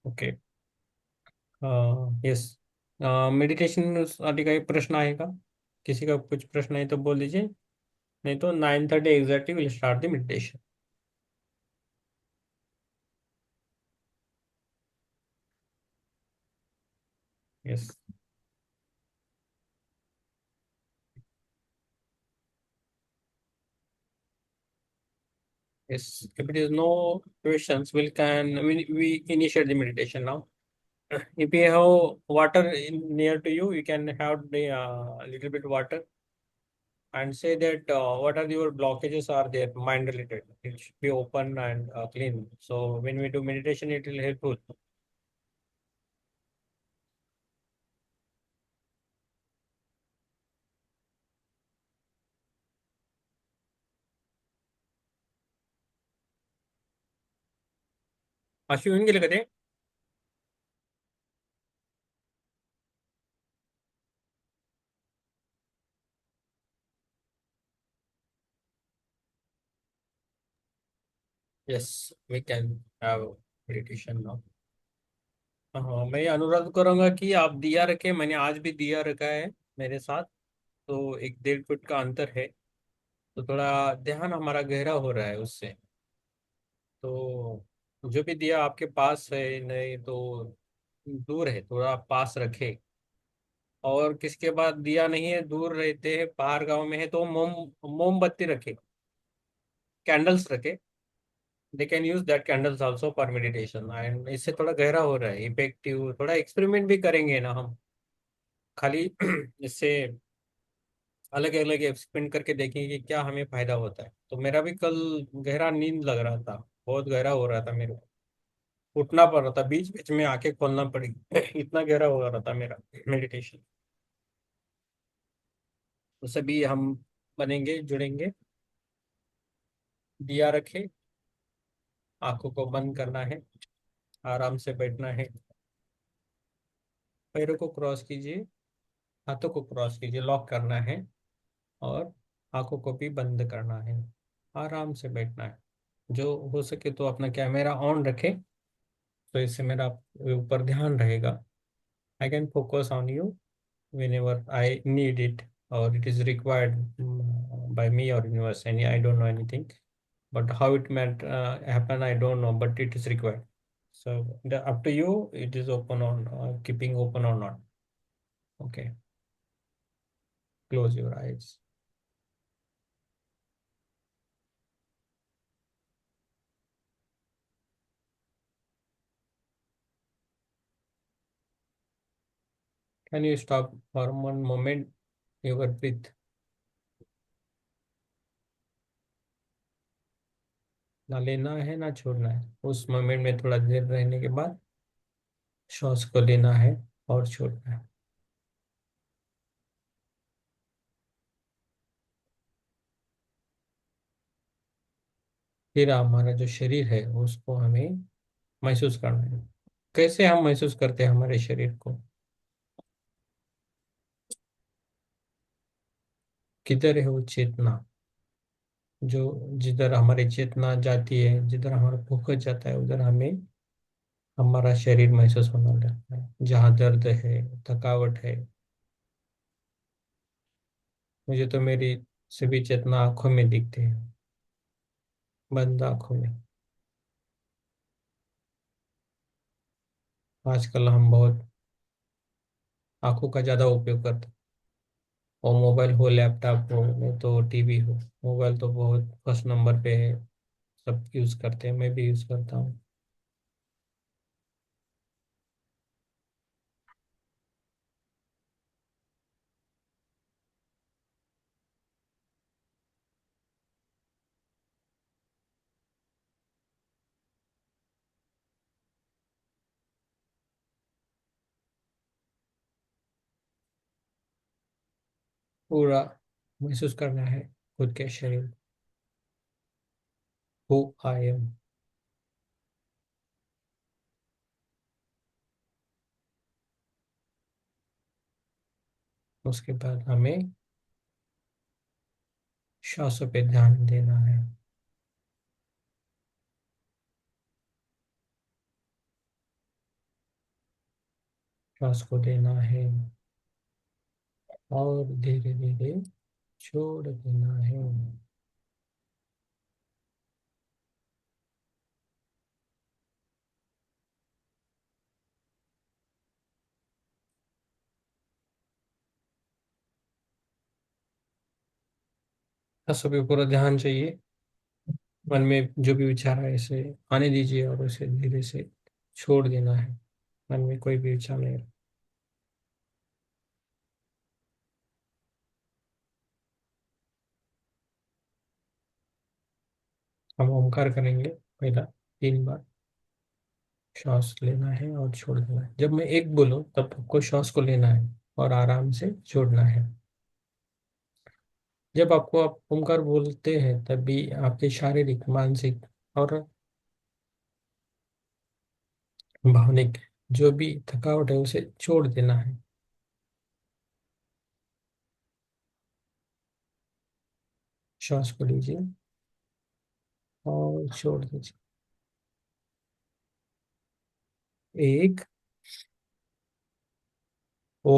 Okay. Yes meditation साठी काही प्रश्न आहे का? किसी का कुछ प्रश्न है तो बोल दीजिए, नहीं तो 9:30 exactly will start the meditation. Yes. Yes, if it is no questions, we initiate the meditation now. If you have water near to you, you can have the little bit water and say that what are your blockages are there, mind related. It should be open and clean. So when we do meditation, it will helpful. अशी होऊन गेले का ते? Yes, we can have meditation now. हाँ, मैं ये अनुरोध करूंगा कि आप दिया रखें. मैंने आज भी दिया रखा है मेरे साथ. तो 1-1.5 फुट का अंतर है, तो थोड़ा ध्यान हमारा गहरा हो रहा है उससे. तो जो भी दिया आपके पास है, नहीं तो दूर है, थोड़ा पास रखे. और किसके पास दिया नहीं है, दूर रहते हैं, बाहर गांव में है, तो मोमबत्ती रखे, कैंडल्स रखे. They can use that candles also for meditation. And इससे थोड़ा गहरा हो रहा है, इफेक्टिव. थोड़ा एक्सपेरिमेंट भी करेंगे ना हम, खाली इससे अलग अलग एक्सपेरिमेंट करके देखेंगे कि क्या हमें फायदा होता है। तो मेरा भी कल गहरा नींद लग रहा था, बहुत गहरा हो रहा था मेरे को, उठना पड़ रहा था, बीच बीच में आंखें खोलना पड़ी इतना गहरा हो रहा था मेरा मेडिटेशन। तो सभी हम बनेंगे, जुड़ेंगे। दिया रखे, आंखों को बंद करना है, आराम से बैठना है, पैरों को क्रॉस कीजिए, हाथों को क्रॉस कीजिए, लॉक करना है, और आंखों को भी बंद करना है, आराम से बैठना है। जो हो सके तो अपना कैमरा ऑन रखें, तो इससे मेरा ऊपर ध्यान रहेगा। I can focus on you whenever I need it, or it is required by me or universe. Any, I don't know anything, but how it might happen, I don't know, but it is required. So up to you, it is open or keeping open or not. Okay, close your eyes. Can you stop for one moment your breath? ना लेना है ना छोड़ना है, उस moment में थोड़ा देर रहने के बाद श्वास को लेना है और छोड़ना है। फिर हमारा जो शरीर है उसको हमें महसूस करना है। कैसे हम महसूस करते हैं हमारे शरीर को? किधर है वो चेतना? जो जिधर हमारी चेतना जाती है, जिधर हमारा फोकस जाता है, उधर हमें हमारा शरीर महसूस होने लगता है। जहाँ दर्द है, थकावट है, मुझे तो मेरी सभी चेतना आंखों में दिखते हैं, बंद आंखों में। आजकल हम बहुत आंखों का ज्यादा उपयोग करते हैं, और मोबाइल हो, लैपटॉप हो, नहीं तो टीवी हो। मोबाइल तो बहुत फर्स्ट नंबर पे है, सब यूज करते हैं, मैं भी यूज करता हूँ। पूरा महसूस करना है खुद के शरीर, हु आई एम। उसके बाद हमें श्वासों पे ध्यान देना है। श्वास को देना है और धीरे धीरे छोड़ देना है। श्वासों पे पूरा ध्यान चाहिए। मन में जो भी विचार है इसे आने दीजिए और उसे धीरे से छोड़ देना है। मन में कोई भी विचार नहीं। हम ओमकार करेंगे पहला 3 बार। श्वास लेना है और छोड़ देना है। जब मैं एक बोलूं तब आपको श्वास को लेना है और आराम से छोड़ना है। जब आपको आप ओमकार बोलते हैं तब भी आपके शारीरिक, मानसिक और भावनिक जो भी थकावट है उसे छोड़ देना है। श्वास को लीजिए और छोड़ दीजिए। एक, ओ,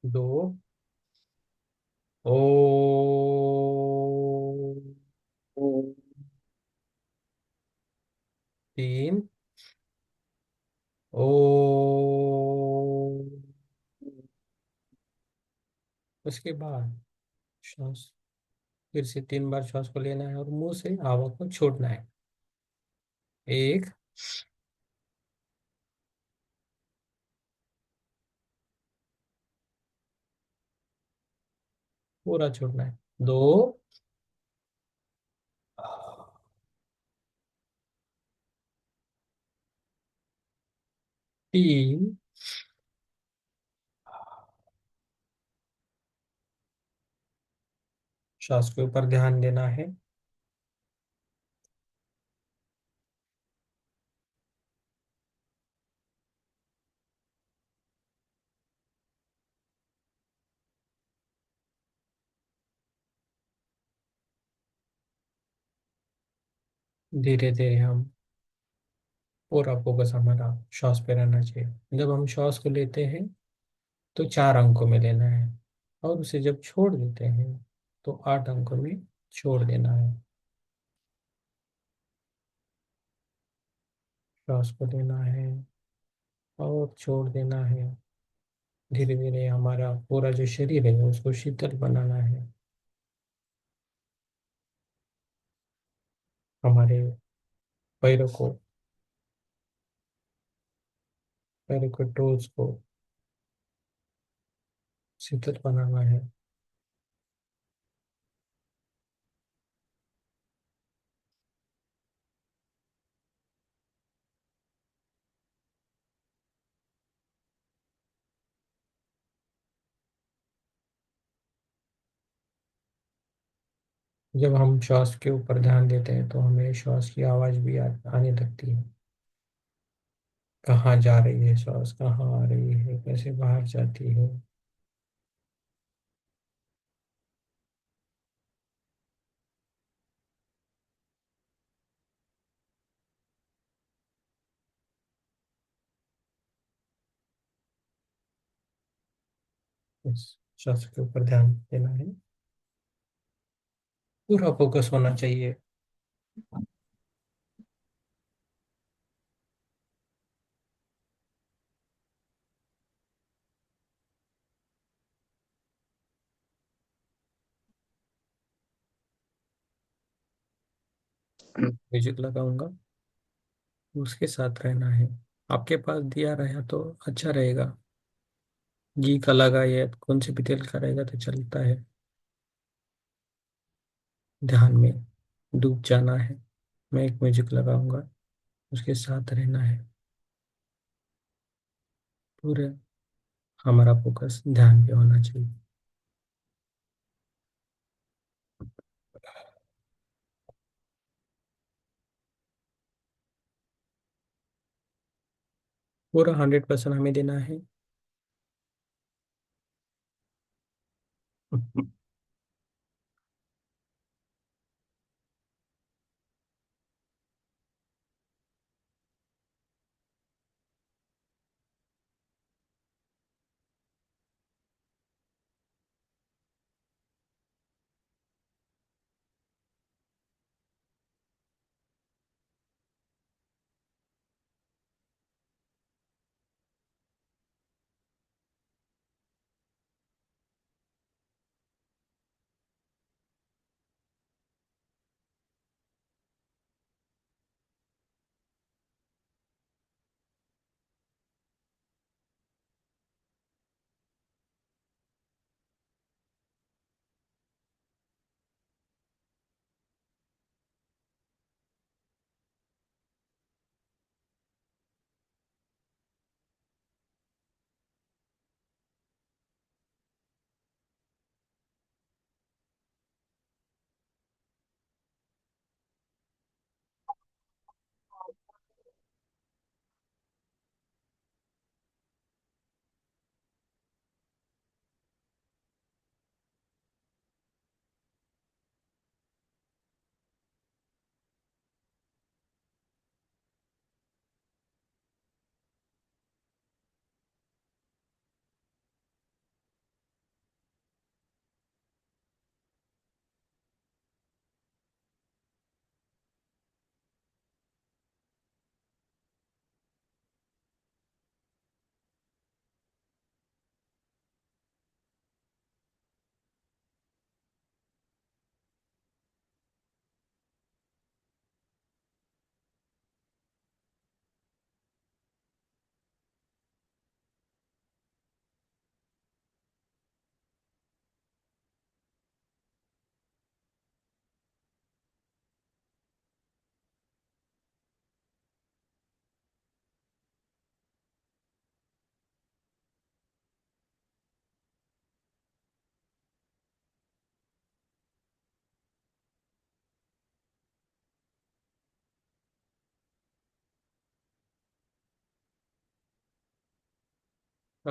दो, ओ, 3, ओ, उसके बाद श्वास, फिर से 3 बार श्वास को लेना है और मुंह से हवा को छोड़ना है। एक, पूरा छोड़ना है। दो, 3, श्वास के ऊपर ध्यान देना है। धीरे धीरे हम, पूरा फोकस हमारा श्वास पे रहना चाहिए। जब हम श्वास को लेते हैं तो 4 अंकों में लेना है, और उसे जब छोड़ देते हैं तो 8 अंकों में छोड़ देना है। श्वास को लेना है और छोड़ देना है। धीरे धीरे हमारा पूरा जो शरीर है उसको शीतल बनाना है। हमारे पैरों को, पैरों के टोज को शीतल बनाना है। जब हम श्वास के ऊपर ध्यान देते हैं तो हमें श्वास की आवाज भी आने लगती है। कहाँ जा रही है श्वास, कहाँ आ रही है, कैसे बाहर जाती है। इस श्वास के ऊपर ध्यान देना है, पूरा फोकस होना चाहिए। म्यूजिक लगाऊंगा, उसके साथ रहना है। आपके पास दिया रहा तो अच्छा रहेगा। घी का लगा या कौन से भी तेल का रहेगा तो चलता है। ध्यान में डूब जाना है। मैं एक म्यूजिक लगाऊंगा, उसके साथ रहना है। पूरे हमारा फोकस ध्यान पे होना चाहिए। पूरा 100% हमें देना है।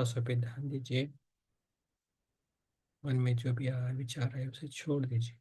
उस पे ध्यान दीजिए। मन में जो भी विचार है उसे छोड़ दीजिए।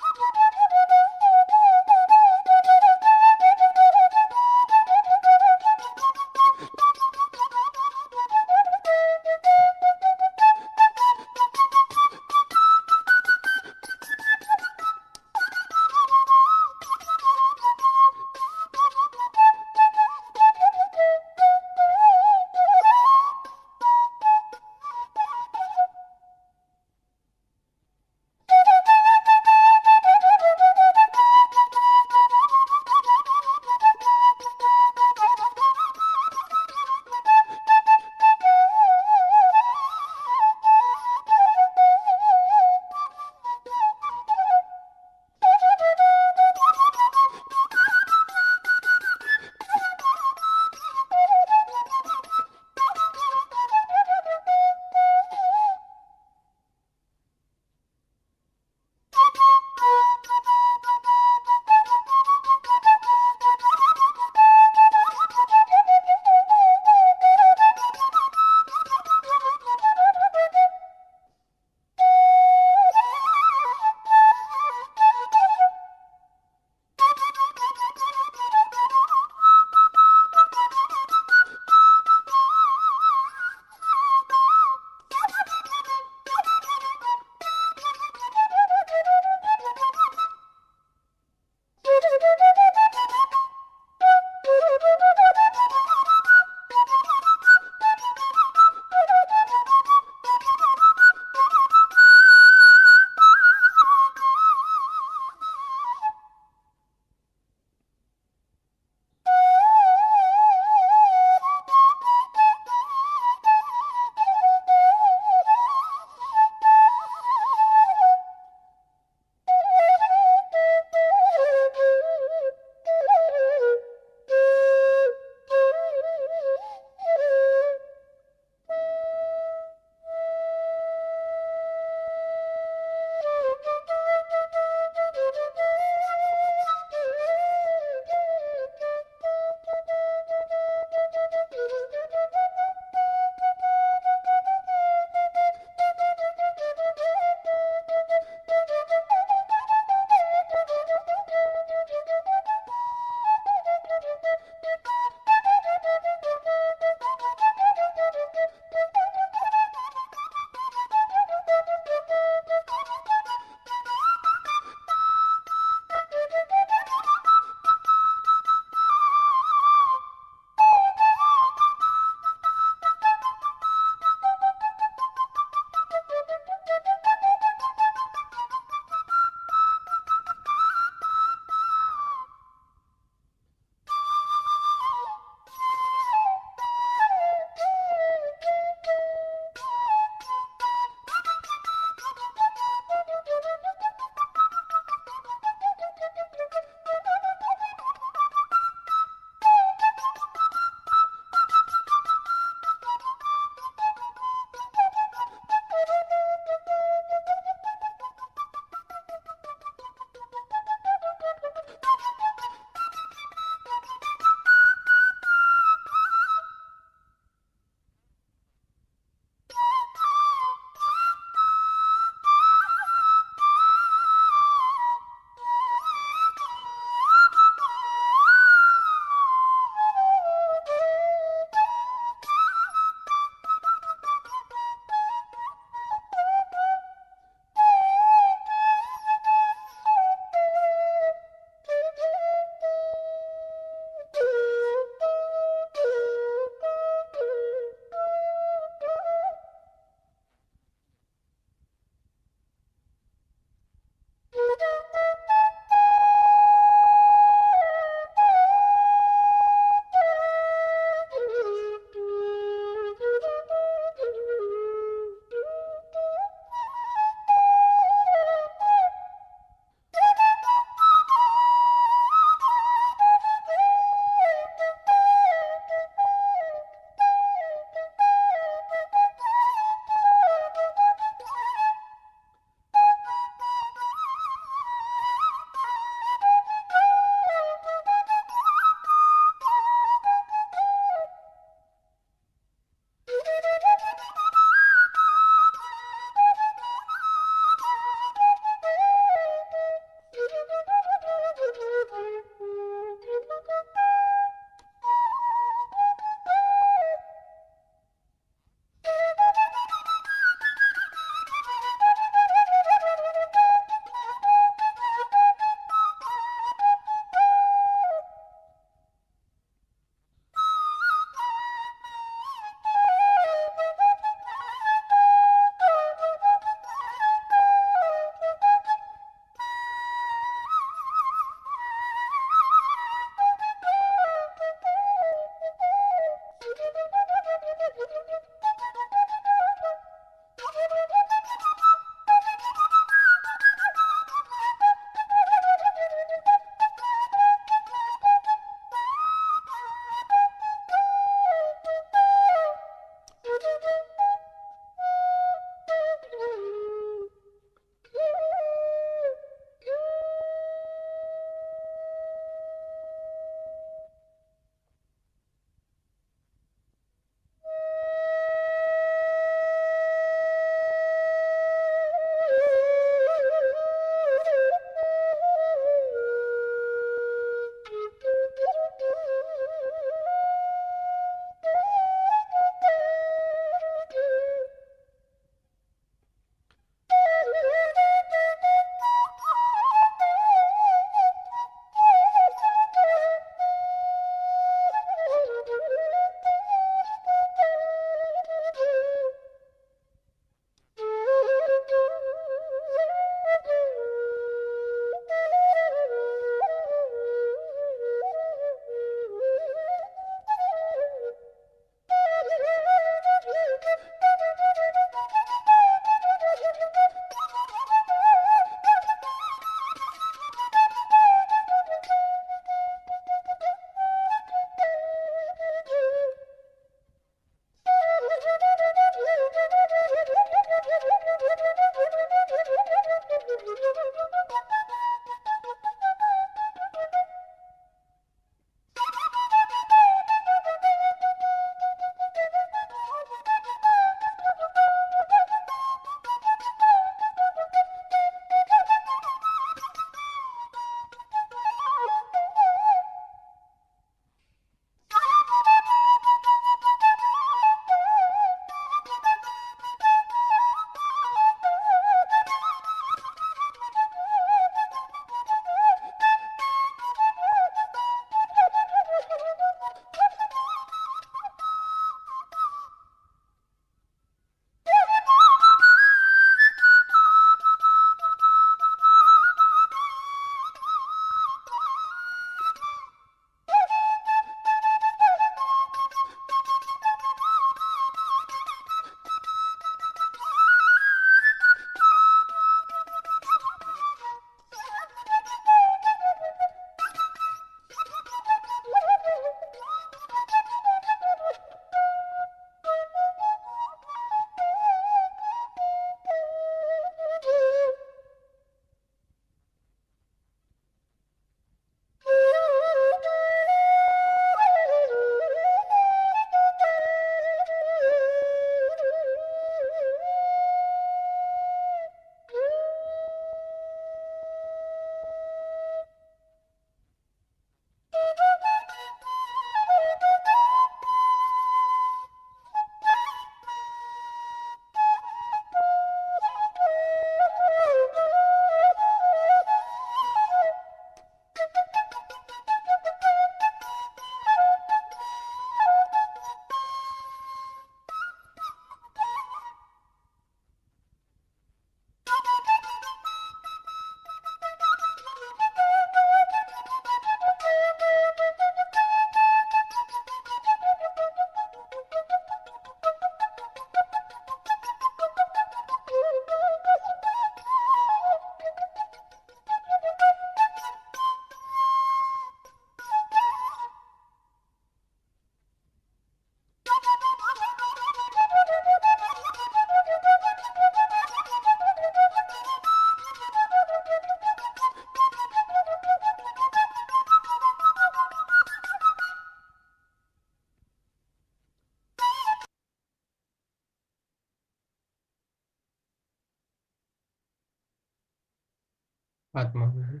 आत्मा में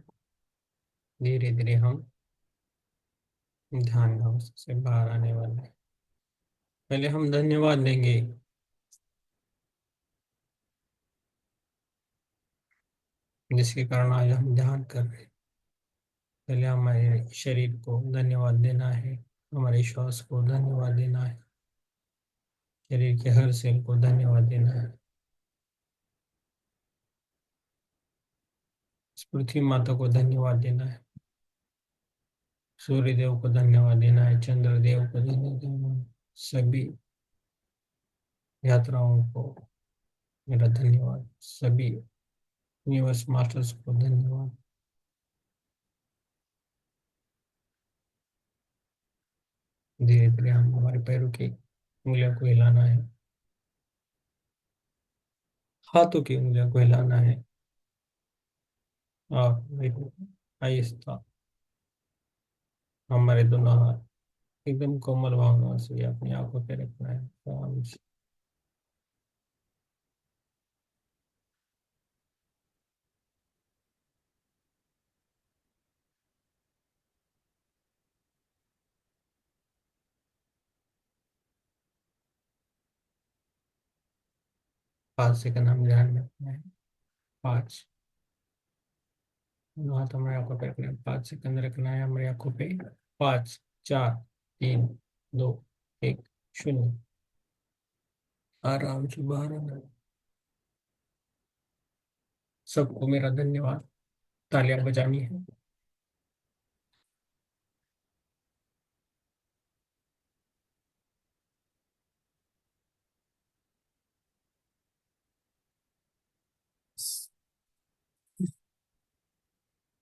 धीरे धीरे हम ध्यान अवस्था से बाहर आने वाले हैं। पहले हम धन्यवाद देंगे, जिसके कारण आज हम ध्यान कर रहे हैं। पहले हमारे शरीर को धन्यवाद देना है, हमारे श्वास को धन्यवाद देना है, शरीर के हर सेल को धन्यवाद देना है, इस पृथ्वी माता को धन्यवाद देना है, सूर्य देव को धन्यवाद देना है, चंद्र देव को धन्यवाद देना है, सभी यात्राओं को मेरा धन्यवाद, सभी यूनिवर्स मास्टर्स को धन्यवाद। धीरे धीरे हम हमारे पैरों की उंगलियों को हिलाना है, हाथों की उंगलियों को हिलाना है, और एक आहिस्ता हमारे दोनों हाथ एकदम कोमल भावना से अपनी आंखों पे रखना है, आराम से। 5 सेकंड हम ध्यान में रखना है। 5, हाथ हमारे आंखों पे रखना है, 5 सेकंड रखना है हमारी आंखों पे। 5, 4, 3, 2, 1, 0। आराम से बाहर आना है। सबको मेरा धन्यवाद, तालियां बजानी है।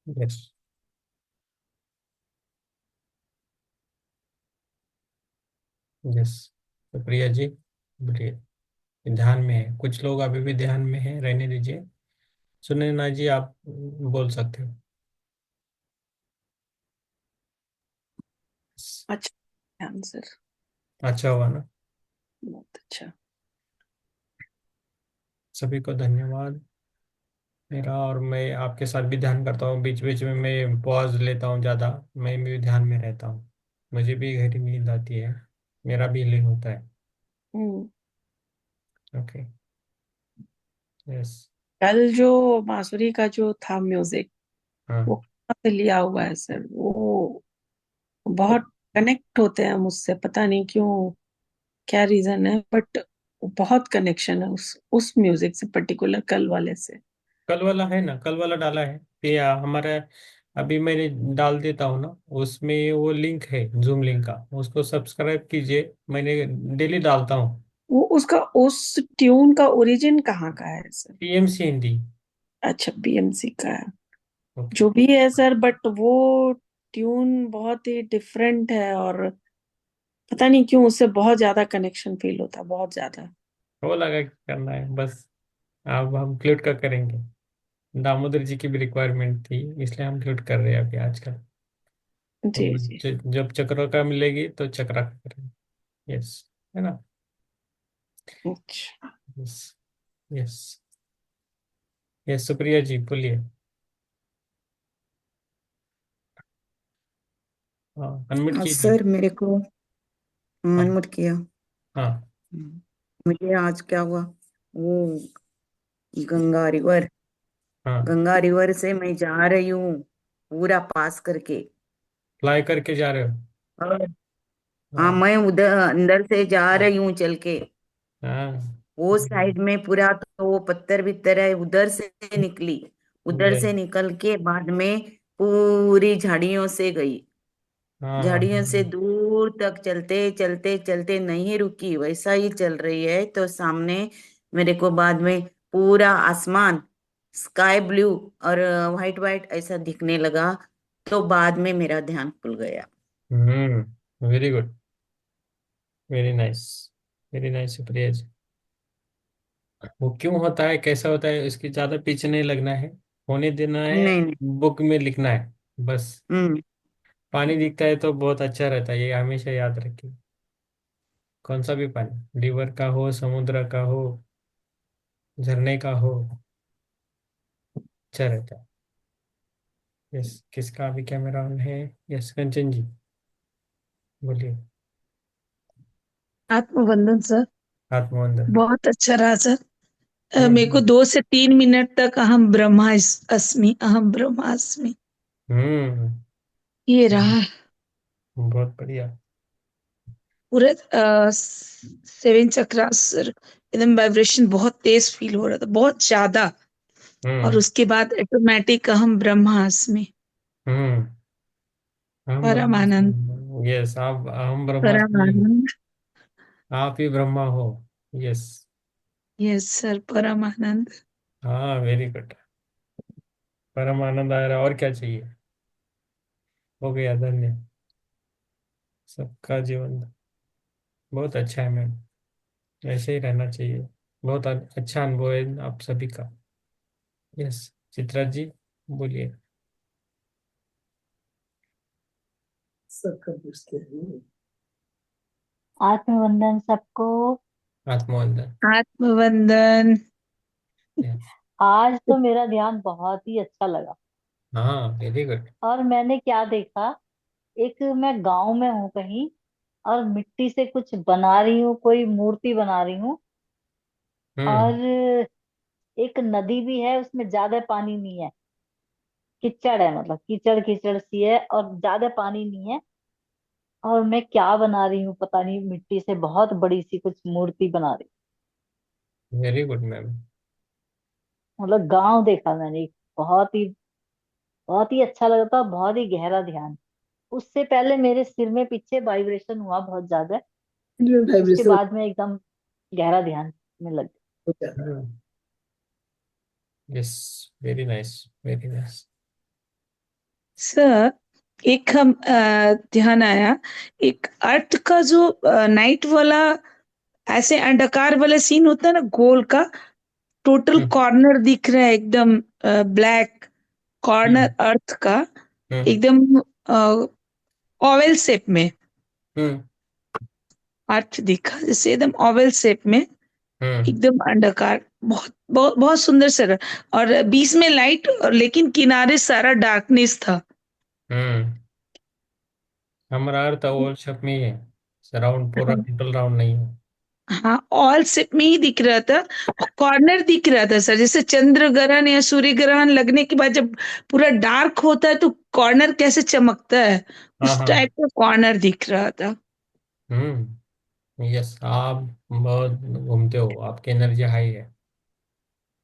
Yes, yes. तो प्रिया जी, बोलिए। ध्यान में है, कुछ लोग अभी भी ध्यान में है, रहने दीजिए। सुनैना जी, आप बोल सकते हो। अच्छा आंसर। अच्छा हुआ ना। बहुत अच्छा। सभी को धन्यवाद मेरा। और मैं आपके साथ भी ध्यान करता हूँ, बीच बीच में मैं पॉज लेता हूँ ज़्यादा। मैं भी ध्यान में रहता हूँ, मुझे भी गहरी नींद आती है, मेरा भी हीलिंग होता है। हम्म। ओके। यस। कल जो बांसुरी का जो था म्यूजिक, हाँ, वो कहाँ से लिया हुआ है सर? वो बहुत कनेक्ट होते हैं मुझसे, पता नहीं क्यों, क्या रीजन है, बट बहुत कनेक्शन है उस म्यूजिक से, पर्टिकुलर कल वाले से। कल वाला है ना, कल वाला डाला है ये हमारा। अभी मैंने डाल देता हूँ ना, उसमें वो लिंक है, जूम लिंक का, उसको सब्सक्राइब कीजिए। मैंने डेली डालता हूँ। वो उसका उस ट्यून का ओरिजिन कहाँ का है सर? पीएमसी हिंदी। अच्छा, बीएमसी का है। ओके। जो भी है सर, बट वो ट्यून बहुत ही डिफरेंट है, और पता नहीं क्यों उससे बहुत ज्यादा कनेक्शन फील होता है, बहुत ज्यादा। वो लगा कि करना है बस। अब हम क्लिक का करेंगे। दामोदर जी की भी रिक्वायरमेंट थी, इसलिए हम क्लिक कर रहे हैं अभी आजकल। जी तो जी। जब चक्र का मिलेगी तो चक्रा का करेंगे। यस, है ना। अच्छा। Yes, yes, yes. Supriya ji बोलिए। हाँ, अनम्यूट हाँ कीजिए। सर, मेरे को हाँ, अनम्यूट किया। हाँ। मुझे आज क्या हुआ, वो गंगा रिवर, हाँ, गंगा रिवर से मैं जा रही हूँ पूरा पास करके। फ्लाई करके जा रहे हो। और हाँ, हाँ, मैं उधर अंदर से जा रही हूँ चल के। हाँ। वो साइड में पूरा तो वो पत्थर बित्तर है, उधर से निकली। उधर जय। से निकल के बाद में पूरी झाड़ियों से गई। हाँ, हाँ, झाड़ियों से दूर तक चलते चलते चलते नहीं रुकी, वैसा ही चल रही है। तो सामने मेरे को बाद में पूरा आसमान, स्काई ब्लू और व्हाइट व्हाइट ऐसा दिखने लगा। तो बाद में मेरा ध्यान खुल गया। Very good, very nice, very nice Supriya ji. वो क्यों होता है, कैसा होता है, इसके ज्यादा पीछे नहीं लगना है, होने देना है। नहीं नहीं। बुक में लिखना है बस। हम्म। पानी दिखता है तो बहुत अच्छा रहता है, ये हमेशा याद रखिए। कौन सा भी पानी, रिवर का हो, समुद्र का हो, झरने का हो, अच्छा रहता है। यस, किसका अभी कैमरा ऑन है? यस, कंचन जी बोलिए। आत्मवंदन सर, आत्मवंदन। बहुत अच्छा रहा सर। मेरे को हम्म 2 से 3 मिनट तक अस्मि, अहम ब्रह्मास्मि, हम्म ये हम्म, रहा। बहुत बढ़िया। पूरे 7 चक्रास सर, एकदम वाइब्रेशन बहुत तेज फील हो रहा था, बहुत ज्यादा। और हम्म उसके बाद ऑटोमेटिक अहम ब्रह्मास्मि, हम्म हम परमानंद, ब्रह्मास्मि। यस, आप हम ब्रह्मास्मि। परमानंद। आप ही ब्रह्मा हो। यस। यस सर, परमानंद। हाँ, वेरी गुड। परम आनंद आ रहा है, और क्या चाहिए? हो गया, धन्य। सबका जीवन बहुत अच्छा है मैम, ऐसे ही रहना चाहिए। बहुत अच्छा अनुभव है आप सभी का। यस, चित्रा जी बोलिए। सबका पूछते हैं। आत्मवंदन सबको। आत्मवंदन। आत्मवंदन। यस। आज तो मेरा ध्यान बहुत ही अच्छा लगा। हाँ, वेरी गुड। और मैंने क्या देखा, एक मैं गांव में हूँ कहीं, और मिट्टी से कुछ बना रही हूँ, कोई मूर्ति बना रही हूँ। हम्म और एक नदी भी है, उसमें ज्यादा पानी नहीं है, कीचड़ है, मतलब कीचड़ कीचड़ सी है और ज्यादा पानी नहीं है। और मैं क्या बना रही हूँ पता नहीं, मिट्टी से बहुत बड़ी सी कुछ मूर्ति बना रही वेरी गुड मैम। हूँ। मतलब गांव देखा मैंने एक, बहुत ही अच्छा लगा था, बहुत ही गहरा ध्यान। उससे पहले मेरे सिर में पीछे वाइब्रेशन हुआ बहुत ज्यादा। उसके वाइब्रेशन बाद में एकदम गहरा ध्यान में लग हो जाता है। Yes, very nice, very nice. Sir, एक हम ध्यान आया, एक अर्थ का जो नाइट वाला, ऐसे अंडकार वाला सीन होता है ना, गोल का, टोटल हम्म कॉर्नर दिख रहा है एकदम ब्लैक, कॉर्नर हम्म अर्थ का हम्म एकदम ओवल शेप में, हम्म अर्थ दिखा जैसे एकदम ओवल शेप में, हम्म एकदम अंडाकार, बहुत बहुत बहुत सुंदर सर। और बीच में लाइट, और लेकिन किनारे सारा डार्कनेस था। हम्म हमारा अर्थ ओवल शेप में ही है, राउंड, पूरा टोटल राउंड नहीं है। हाँ, ऑल शेप में ही दिख रहा था। कॉर्नर दिख रहा था सर, जैसे चंद्र ग्रहण या सूर्य ग्रहण लगने के बाद जब पूरा डार्क होता है तो कॉर्नर कैसे चमकता है, हाँ उस हाँ। टाइप का कॉर्नर दिख रहा था। यस, आप बहुत घूमते हो, आपकी एनर्जी हाई है,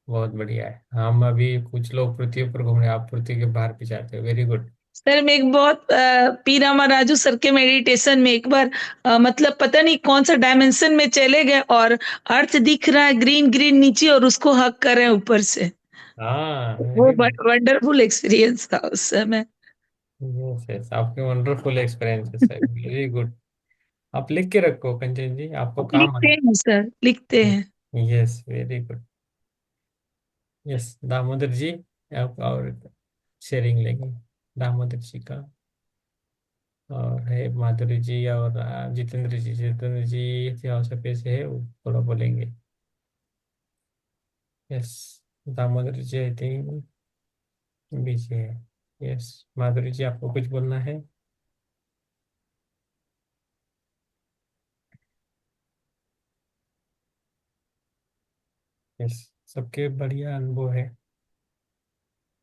बहुत बढ़िया है। हम अभी कुछ लोग पृथ्वी पर घूम रहे हैं, आप पृथ्वी के बाहर भी जाते हो, वेरी गुड। सर, मैं एक बहुत पी रामा राजू सर के मेडिटेशन में एक बार मतलब पता नहीं कौन सा डायमेंशन में चले गए, और अर्थ दिख रहा है ग्रीन ग्रीन नीचे, और उसको हक कर रहे हैं ऊपर से। हाँ, वो वेरी गुड। वंडरफुल एक्सपीरियंस था उस समय। यस यस, आपके वंडरफुल एक्सपीरियंसेस है, वेरी गुड। आप लिख के रखो कंचन जी, आपको काम लिखते हैं सर, लिखते हैं। आए। Yes, very good. Yes, Damodar ji, आप और शेयरिंग लेंगे दामोदर जी का, और है माधुरी जी, और जितेंद्र जी से से है, वो थोड़ा बोलेंगे। Yes, Damodar ji I think busy है। यस, माधुरी जी आपको कुछ बोलना है? यस, सबके बढ़िया अनुभव है।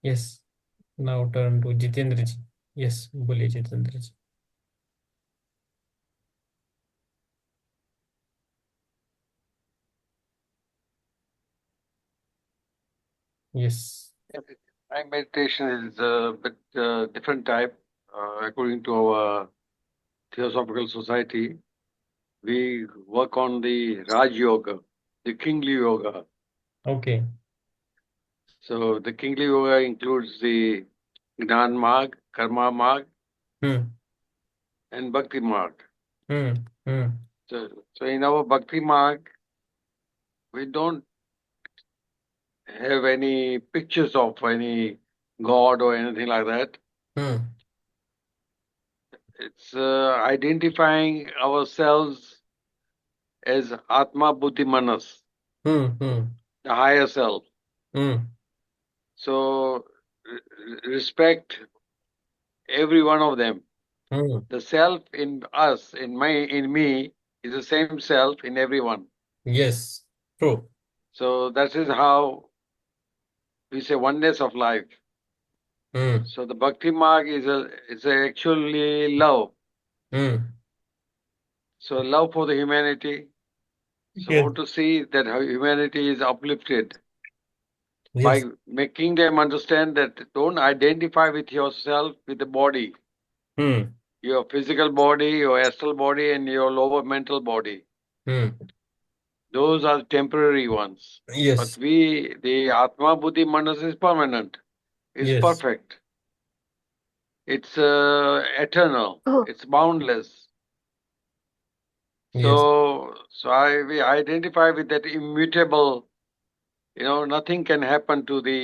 Yes, now turn to Jitendra ji. Yes, बोलिए Jitendra ji. Yes. My meditation is a bit different type. According to our Theosophical Society, we work on the Raj Yoga, the Kingly Yoga. Okay. So the Kingly Yoga includes the Gnan Marg, Karma Marg, hmm and Bhakti Marg. Hmm hmm So in our Bhakti Marg, we don't have any pictures of any god or anything like that. Hmm It's identifying ourselves as Atma Buddhi Manas, hmm the higher self. Hmm So respect every one of them. Hmm. The self in us, in me, is the same self in everyone. Yes. True. So that is how we say oneness of life. Hmm. So the Bhakti Marg is actually love. Hmm. So love for the humanity. So Yes. want to see that how humanity is uplifted by Yes. making them understand that don't identify with yourself with the body, Hmm. your physical body, your astral body, and your lower mental body. Hmm. Those are temporary ones. But Yes. the Atma Buddhi Manas is permanent. It's Yes. perfect. It's eternal. Oh, It's boundless. Yes. We identify with that immutable. Nothing can happen to the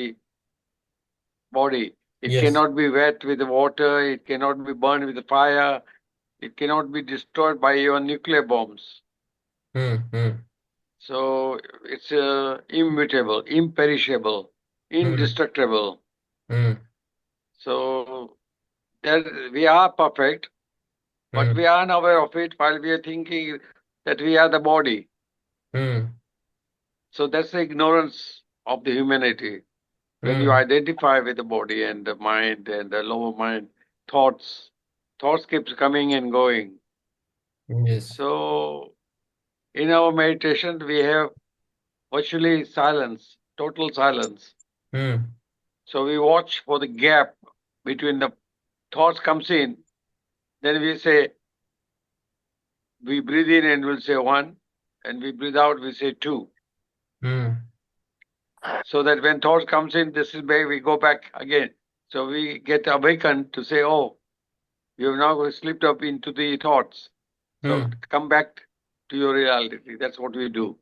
body. It Yes. cannot be wet with the water. It cannot be burned with the fire. It cannot be destroyed by your nuclear bombs. Hmm. Hmm. So it's immutable, imperishable, Hmm. indestructible. Hmm. So that we are perfect, but Hmm. we are unaware of it while we are thinking that we are the body. Hmm. So that's the ignorance of the humanity. When you Hmm. identify with the body and the mind and the lower mind, thoughts keeps coming and going. Yes. So in our meditation, we have virtually silence, total silence. Hmm. So we watch for the gap between the thoughts comes in, then we breathe in and we'll say one, and we breathe out, we say two. Hmm. So that when thought comes in, this is where we go back again. So we get awakened to say, oh, you have now slipped up into the thoughts. So Hmm. come back to your reality. That's what we do.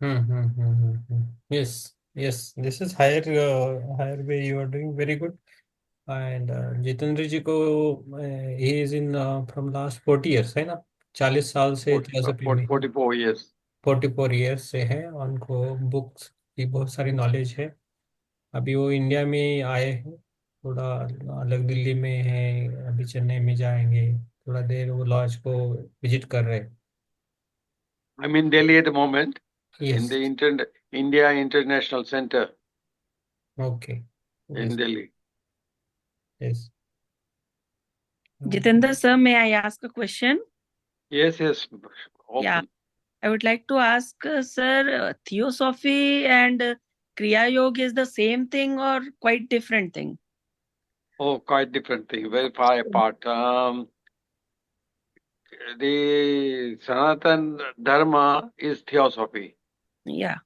Hmm. Hmm. Hmm. Hmm. Hmm. Yes. Yes. This is higher way you are doing very good. And Jitendra ji को he is in from last 40 years है ना, 40 साल से 40, theosophy में 44 years. 44 years से है, उनको books की बहुत सारी नॉलेज है। अभी वो इंडिया में आए हैं, थोड़ा अलग दिल्ली में है, अभी चेन्नई में जाएंगे, थोड़ा देर वो लॉज को विजिट कर रहे हैं। I'm in Delhi at the moment, in yes. the India International Center okay. in yes. Delhi. Yes. Jitendra sir, may I ask a question? Yes, yes, Yeah, open. I would like to ask, sir, Theosophy and Kriya Yoga is the same thing or quite different thing? Oh, quite different thing, very far apart. The Sanatan Dharma is theosophy. Yeah,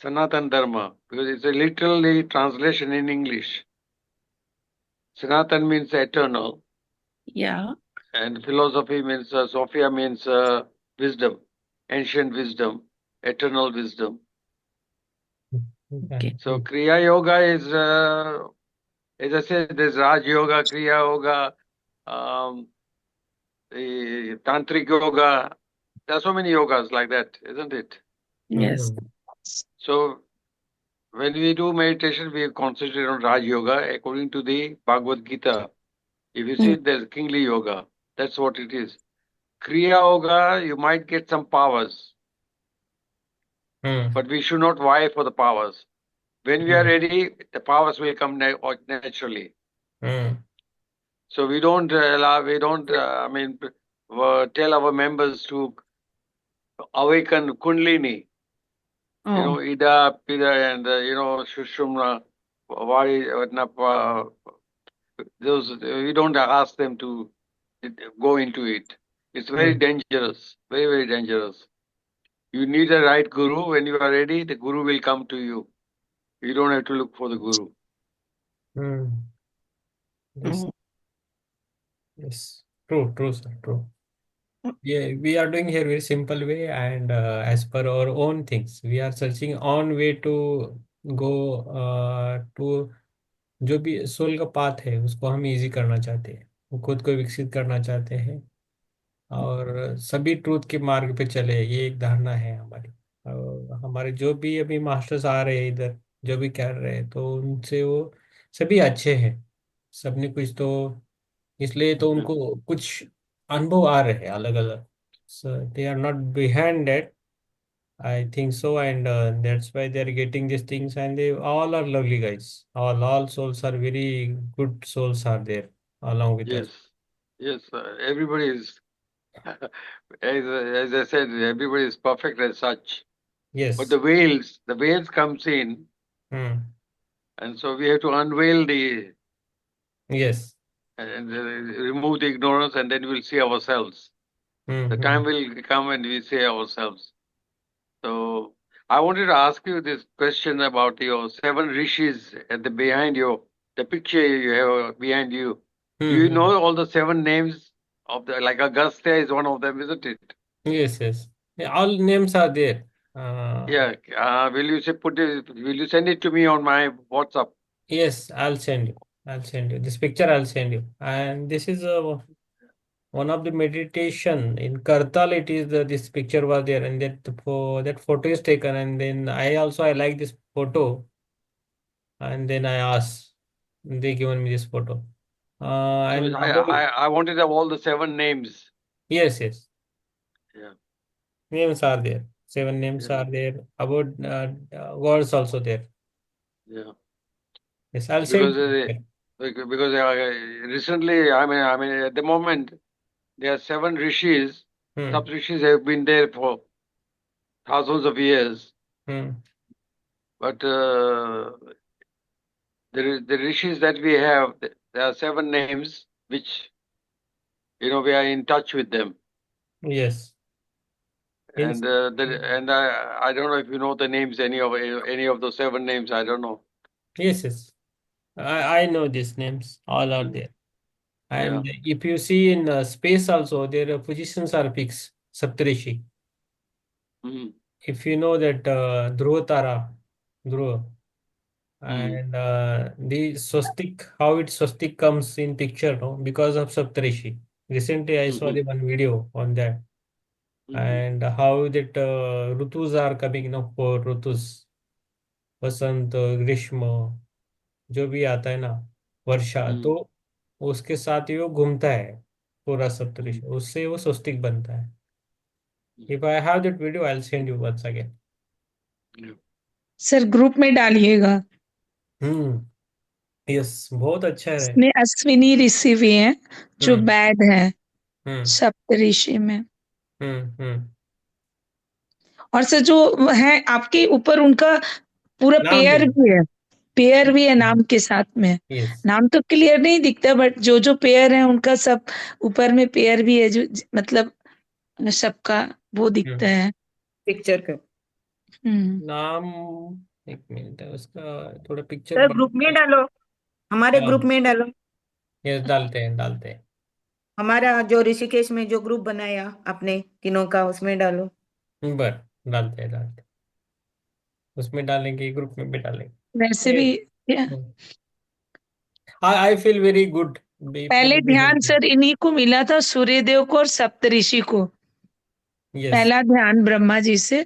Sanatan Dharma, because it's a literally translation in English. Sanatan means eternal, yeah. and philosophy means, Sophia means wisdom, ancient wisdom, eternal wisdom. Okay. So Kriya Yoga is, as I said, there's Raj Yoga, Kriya Yoga, um, the Tantric Yoga. There are so many yogas like that, isn't it? Yes. So when we do meditation, we concentrate on Raj Yoga according to the Bhagavad Gita. If you see, Mm. there's kingly yoga. That's what it is. Kriya Yoga, you might get some powers, but we should not vie for the powers. When we are ready, the powers will come naturally. So we don't tell our members to awaken Kundalini. Oh, Ida, Pida, and Shushumna, those we don't ask them to go into it. It's very dangerous, very, very dangerous. You need a right guru. When you are ready, the guru will come to you. You don't have to look for the guru. Yes. mm. Yes. True. True, sir. True. Yeah, we are doing here very simple way, and as per our own things, we are searching on way to go to जो भी soul का path है उसको हम easy करना चाहते हैं, वो खुद को विकसित करना चाहते हैं, और सभी ट्रूथ के मार्ग पे चले, ये एक धारणा है हमारी। और हमारे जो भी अभी मास्टर्स आ रहे हैं इधर, जो भी कर रहे हैं, तो उनसे वो सभी अच्छे हैं, सबने कुछ तो, इसलिए तो उनको कुछ अनुभव आ रहे हैं अलग अलग. So they are not behind that, I think so, and that's why they're getting these things, and they all are lovely guys. All souls are very good souls are there along with us. Yes, yes, everybody is, as I said, everybody is perfect as such. But Yes. the veils comes in, Hmm. and so we have to unveil the Yes. and remove the ignorance, and then we'll see ourselves. Hmm. The Hmm. time will come when we see ourselves. So I wanted to ask you this question about your seven rishis at the behind you, the picture you have behind you. Do Hmm. you Hmm. know all the seven names of the, like Agastya is one of them, isn't it? Yes. Yes. Yeah, all names are there. Uh, Yeah. Will you send it to me on my WhatsApp? yes, I'll send you. I'll send you this picture. I'll send you. And this is one of the meditation in Kartal. It is this picture was there, and that photo is taken. And then I like this photo. And then I asked, they given me this photo. So And about, I wanted to have all the seven names. yes, yes, Yeah. names are there. Seven names Yeah. are there. About words also there. Yeah. Yes, I'll send Because you. because recently, I mean, at the moment, there are seven rishis. Hmm, Sub rishis have been there for thousands of years, hmm. but the rishis that we have, there are seven names which we are in touch with them, Yes. In, and I don't know if you know the names any of those seven names. I don't know. yes, yes. I know these names. All are Mm. there. Yeah. And if you see in space also, their positions are fixed. Saptarishi. Mm. If you know that Dhruva Tara, Dhruva. Mm. And the swastik, how it swastik comes in picture, no? Because of Saptarishi. Recently, I saw Mm-hmm. the one video on that, Mm-hmm. and how that Rutus are coming, for Rutus, Vasant, Grishma, जो भी आता है ना, वर्षा, Mm. तो उसके साथ ही वो घूमता है पूरा Mm. सप्तऋषि, उससे वो स्वस्तिक बनता है. Mm. If I have that video, I'll send you once again. Yeah. Sir group में डालिएगा. यस, बहुत अच्छा है. इसमें अश्विनी ऋषि भी हैं जो हम्म बैड है हम्म सप्तऋषि में. हम्म. और सर जो है आपके ऊपर उनका पूरा नाम भी. पेयर भी है. पेयर भी है नाम के साथ में. यस. नाम तो क्लियर नहीं दिखता बट जो जो पेयर है उनका सब ऊपर में पेयर भी है जो मतलब सबका वो दिखता है. पिक्चर का नाम, एक मिनट है उसका, थोड़ा पिक्चर सर ग्रुप में डालो, हमारे ग्रुप में डालो. यस, डालते हैं डालते हैं. हमारा जो ऋषिकेश में जो ग्रुप बनाया आपने तीनों का उसमें डालो. बर, डालते हैं उसमें डालेंगे, ग्रुप में भी वैसे डालेंगे. भी आई फील वेरी गुड. पहले ध्यान सर इन्हीं को मिला था, सूर्यदेव को और सप्तऋषि को. यस. पहला ध्यान ब्रह्मा जी से,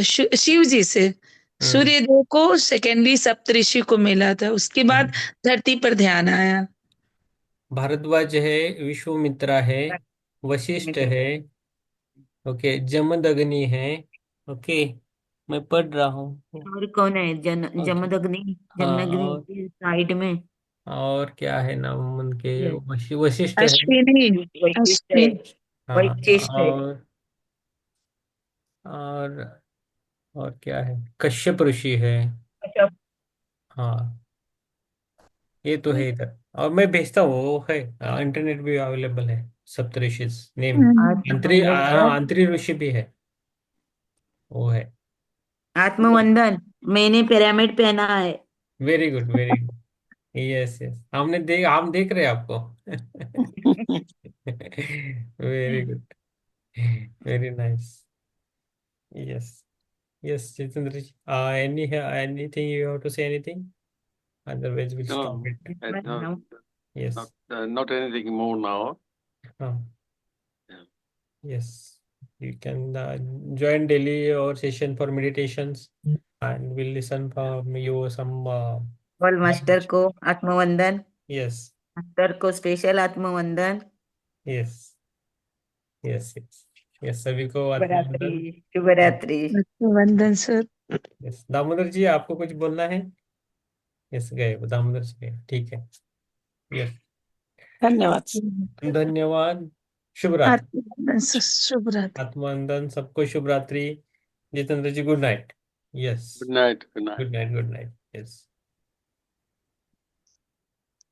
शिव जी से. सूर्यदेव को सेकेंडली सप्तऋषि को मिला था, उसके बाद धरती पर ध्यान आया. भारद्वाज है, विश्वामित्रा है, वशिष्ठ है, ओके, जमदग्नि है. ओके, मैं पढ़ रहा हूँ. और कौन है? ओके. जमदग्नि. हाँ, जमदग्नि साइड में. और क्या है नाम उनके, ये वशिष्ठ है. अश्विनी. वशिष्ठ है. अश्विनी. हाँ. वशिष्ठ है. और और क्या है, कश्यप ऋषि है. अच्छा. हाँ, ये तो है इधर. और मैं भेजता हूँ, वो है, इंटरनेट भी अवेलेबल है. सप्तऋषि नेम. आत्मवंदन. अंतरी ऋषि भी है, वो है. आत्मवंदन. मैंने पिरामिड पहना है. Very good, very good. Yes yes, हम देख रहे हैं आपको. Very good, very nice. Yes. Yes, Jitendra ji, anything you have to say, anything? Otherwise, we'll stop No, it. no, Yes. not anything more now. हाँ. Yeah. Yes. You can join daily our session for meditations, and we'll listen from you some. बोल master को आत्मवंदन. Yes master को special आत्मवंदन। Yes yes yes yes, सभी को शुभरात्रि। आत्मवंदन। शुभरात्रि। वंदन सर। यस, दामोदर जी आपको कुछ बोलना है? यस, गए दामोदर जी गए, ठीक है। यस, धन्यवाद सर। धन्यवाद। शुभ रात्रि। आत्मवंदन सर, शुभ रात्रि। आत्मवंदन, सबको शुभ रात्रि। Jitendra ji good night. Yes, Good night. Good night. Good night, good night. Yes.